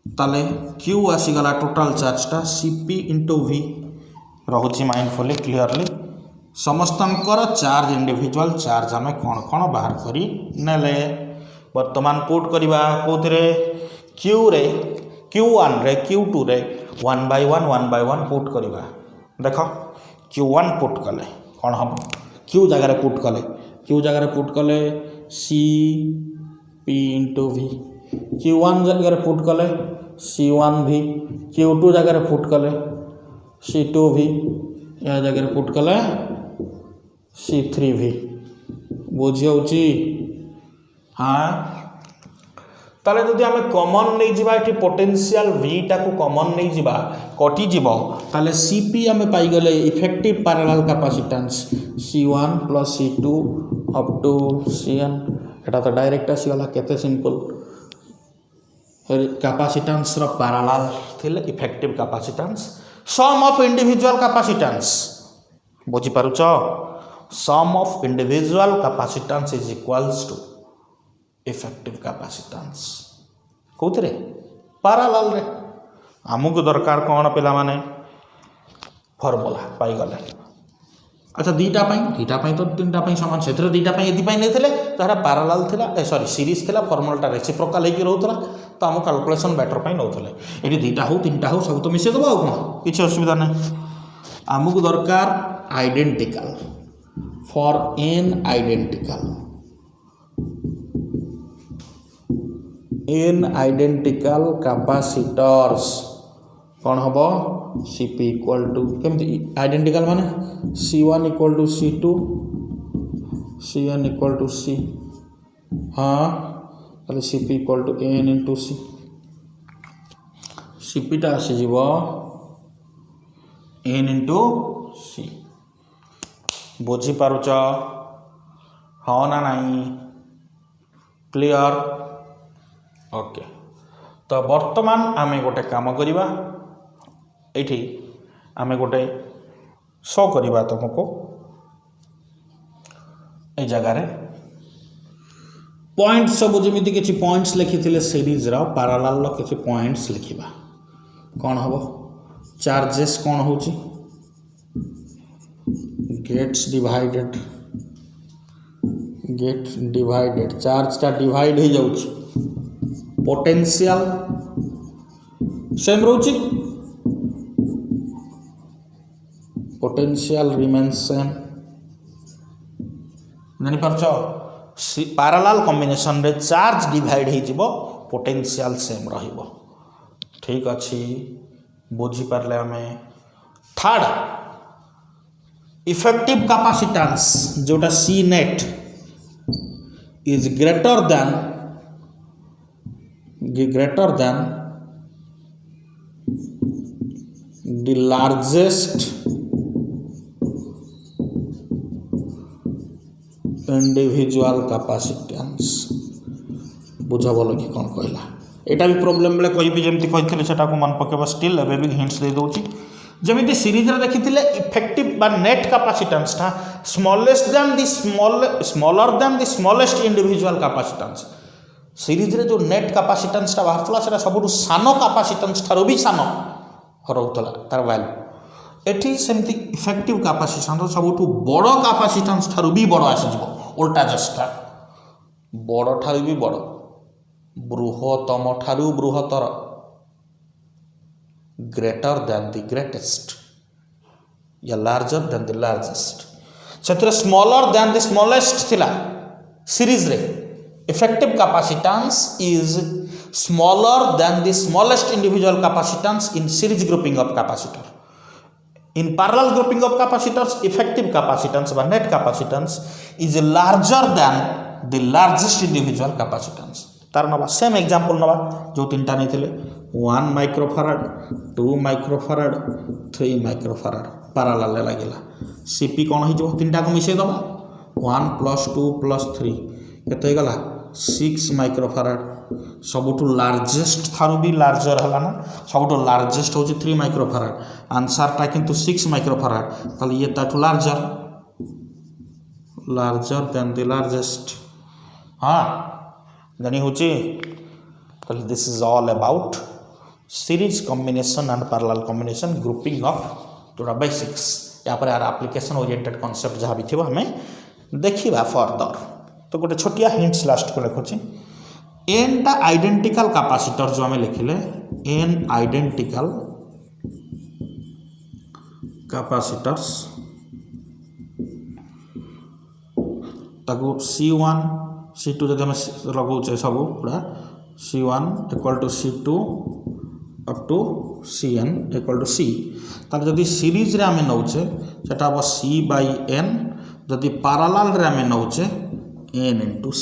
ताले Q आसीगला टोटल चार्जटा Cp into V रहुची mindfully clearly समस्तंकर चार्ज इंडिविजुअल चार्ज आम कौन कौन बाहर करी नेले वर्तमान पुट करवा कौन Q रे Q1 रे Q2 रे 1 by 1 पुट करवा देख Q1 पुट कले कौन हम Q जगार पुट कले Q जगार पुट कले Cp इंटू V Q1 जगार पुट कले C1 V Q2 जगार पुट कले C2 V या जगार पुट कले C3 V बुझी हाँ ताले जदि आमे कॉमन नहीं जिबा एठी पोटेंशियल V टाको कॉमन नहीं जिबा कटि जिवो ताले Cp आमे पाई गले effective parallel capacitance C1 plus C2 up to Cn एटा तो डायरेक्ट आसीगला केते सिंपल कैपेसिटेंस रो पैरेलल थिले effective capacitance sum of individual capacitance बुझी पारुछ sum of individual capacitance is equals to effective capacitance कौन पैरेलल रे आमको दरकार कौन पिला माने फॉर्मूला पाई गले अच्छा दीटा तो तीनटा सामान से दीटा ये नहीं थे तो पैरेलल थिला सॉरी सीरीज थिला फॉर्मूलाटा रेसिप्रोकल होकर रोला तो आम कैलकुलेशन बेटर पाई नौले ये दीटा हो तीनटा हो सब तो मिसेद आ कौन किसी असुविधा नहीं आमको दरकार identical for n identical capacitors कौन हम Cp इक्वल टू केमती आइडेंटिकल माने C1 equal to C2 Cn equal to C हाँ ताले Cp equal to n into C Cpटा आसीजिव n इंटू C बुझी पारुच हाँ ना नहीं क्लियर ओके तो वर्तमान आमे गोटे काम करिबा एठी आमे गोटे शो करिबा तुमको ए जगह रे पॉइंट सब जमी किसी पॉइंट्स लिखी सीरीज पैरालाल किसी पॉइंट्स लिखा कौन हम चार्जेस कौन हो गेट्स डिवाइडेड चार्ज टा डिवाइड हो जाउछि पोटेंशियल सेम रोची पोटेंशियल रिमेन्स सेम जानी पारछ पैरेलल कॉम्बिनेशन रे चार्ज डिवाइड हो जिवो पोटेंशियल सेम रहिबो ठीक अछि बुझी पारले हमें थर्ड इफेक्टिव कैपेसिटेंस जोटा C net is greater than the largest individual capacitance बुझा बोल कि कौन कहला एटा भी प्रॉब्लम बेले कहि जेमती कहिथिले सेटा को मन पकेबा स्टिल एबे भी हिंट्स दे दोची जेमिति सीरीज रे देखिथिले इफेक्टिव बा नेट कैपेसिटेंस था smallest than the smaller than the smallest individual capacitance series रे जो नेट कैपेसिटेंस ता बाहरतला सेटा सबुठु सानो कैपेसिटेंस थारो भी सानो हरौतला तार वैल्यू एठी सेमती इफेक्टिव कैपेसिटेंस सबुठु बड़ कैपेसिटेंस थारो भी बड़ आसी जिवो उल्टा जस्टा बड़ ठारू भी बड़ बृहत्तम ठारू बृहत्तर ग्रेटर देन द ग्रेटेस्ट या लार्जर देन द लार्जेस्ट सेतरे स्मॉलर देन द स्मॉलेस्ट थिला सीरीज रे effective capacitance is smaller than the smallest individual capacitance in series grouping of capacitor. In parallel grouping of capacitors, effective capacitance or net capacitance is larger than the largest individual capacitance. तार नवा same example नवा जो तीनटा नहीं थिले 1 microfarad 2 microfarad 3 microfarad parallel लागेला CP कोन हो जो तीनटा को मिसे दबा 1 + 2 + 3 केते गला 6 माइक्रोफैराड सबुठु लार्जेस्ट थारु भी लार्जर हला ना सबुठु लार्जेस्ट होची 3 माइक्रोफैराड आंसर ता किंतु 6 माइक्रोफैराड ताले ये ताठु लार्जर देन द लार्जेस्ट हां जानी होची ताले this is all about series combination and parallel combination grouping of two basics यहाँ पर यार एप्लीकेशन ओरिएंटेड कांसेप्ट जहाँ भी थी हमें देखा फर्दर तो गोटे छोटिया हिंट्स लास्ट को लिखुची एन टा आइडेंटिकल कैपेसिटर जो हमें लिखिले एन आइडेंटिकल कैपेसिटर्स ताको C1 C2 जब हमें लगाऊे सब पूरा C1 = C2 up to Cn = C तार जदि सीरीज रे आमे नौचे सेटा अब C/n जदि पैरेलल रे आमे नौचे n × C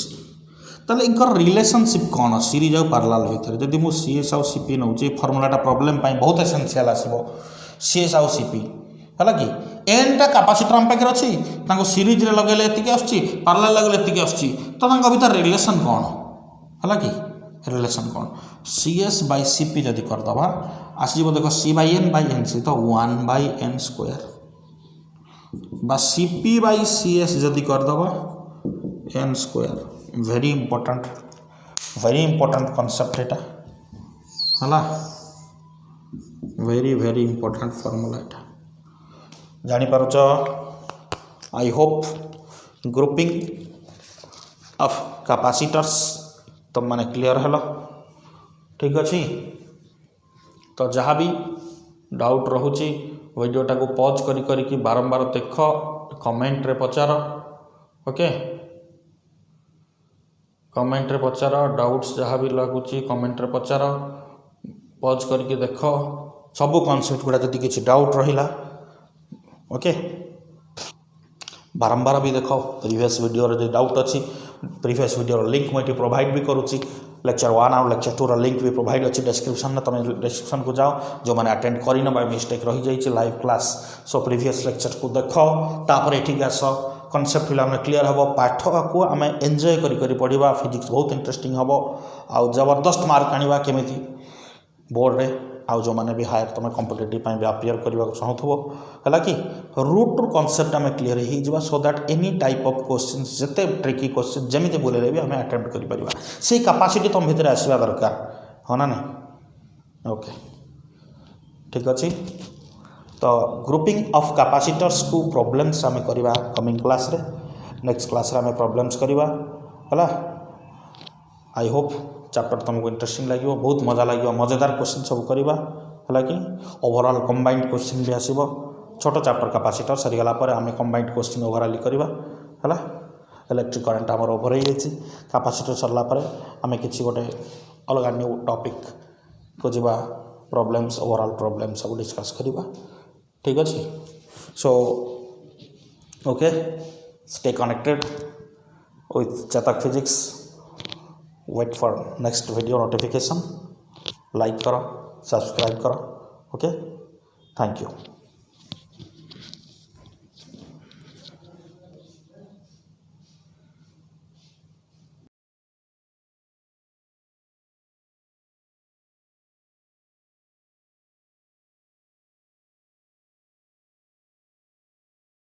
ताले इनकर रिलेशनशिप कौन सीरीज और पैरेलल भितर जदि मु CS और CP नौचे फॉर्मूलाटा प्रॉब्लम पाई बहुत एसेंशियल आसीबो CS और CP हला कि n टा कैपेसिटर हम पाखे अछि ताको सीरीज रे लगेले एतिके आछि पैरेलल लगेले एतिके आछि तो ताको भीतर रिलेशन कौन हला कि रिलेशन कौन CS/CP जदि कर दबा आसीबो देखो C/n/nc तो 1/n² बा CP/CS जदि कर दबा n²। वेरी इंपोर्टेंट कॉन्सेप्ट एटा हला वेरी इंपोर्टेंट फॉर्मूला एटा जानी पारुछ I hope grouping of capacitors तो माने क्लियर हलो ठीक अच्छी तो जहाँ भी डाउट रोचे वीडियोटा को पॉज करी बारंबार देख कमेंट रे पचार ओके कमेंट रे पचार डाउट्स जहाँ भी लगुच कमेंट रे पचार पॉज करके देख सबू कॉन्सेप्ट गुड़ा जब किसी डाउट रहा ओके बारंबार भी देख प्रीवियस वीडियो जो डाउट अच्छी प्रीवियस वीडियो लिंक मुझे प्रोवाइड भी करुच्ची लेक्चर 1 और लेक्चर 2 लिंक भी प्रोवाइड अच्छी डिस्क्रिप्शन में तुम डिस्क्रिप्शन को जाओ जो मैंने अटेंड करन बाय मिस्टेक रही जाइए live class so previous lecture को देख तापर एठिक आस कॉन्सेप्ट हमने क्लियर हम पाठ को आम एंजॉय करी पढ़ा फिजिक्स बहुत इंटरेस्टिंग हम आउ जबरदस्त मार्क आनिबा केमिति बोर्ड रे आउ जो मैंने भी हायर तुम कॉम्पिटिटिव भी अपियर करने को चाहूथबो है कि रूट टू कॉन्सेप्ट आम क्लीयर हो so that any type of question जिते ट्रिकी क्वेश्चन जमी बोले भी आम अटेम्प्ट कर से कैपेसिटी तुम भितर आसवा दरकार हाँ ना नहीं ओके ठीक अच्छे तो ग्रुपिंग ऑफ कैपेसिटर्स को प्रॉब्लम्स आम करवा कमिंग क्लास रे नेक्स्ट क्लास रे आम प्रॉब्लम्स करवा है आई होप चैप्टर तुमको इंटरेस्टिंग लगे बहुत मजा लगे मजेदार क्वेश्चन सब करवा है कि ओवरऑल कंबाइंड क्वेश्चन भी आसो छोट चैप्टर कैपेसिटर सरीगला आम कंबाइंड क्वेश्चन ओवरऑल करवा है इलेक्ट्रिक करंट आमर ओभर हो जाए कैपेसिटर सरला आम कि गोटे अलग न्यू टॉपिक को जीवा प्रॉब्लम्स ओवरऑल प्रॉब्लम सब डिस्कस करवा ठीक अच्छे so okay stay connected with Chetak physics wait for next video notification like करो सब्सक्राइब करो ओके थैंक यू।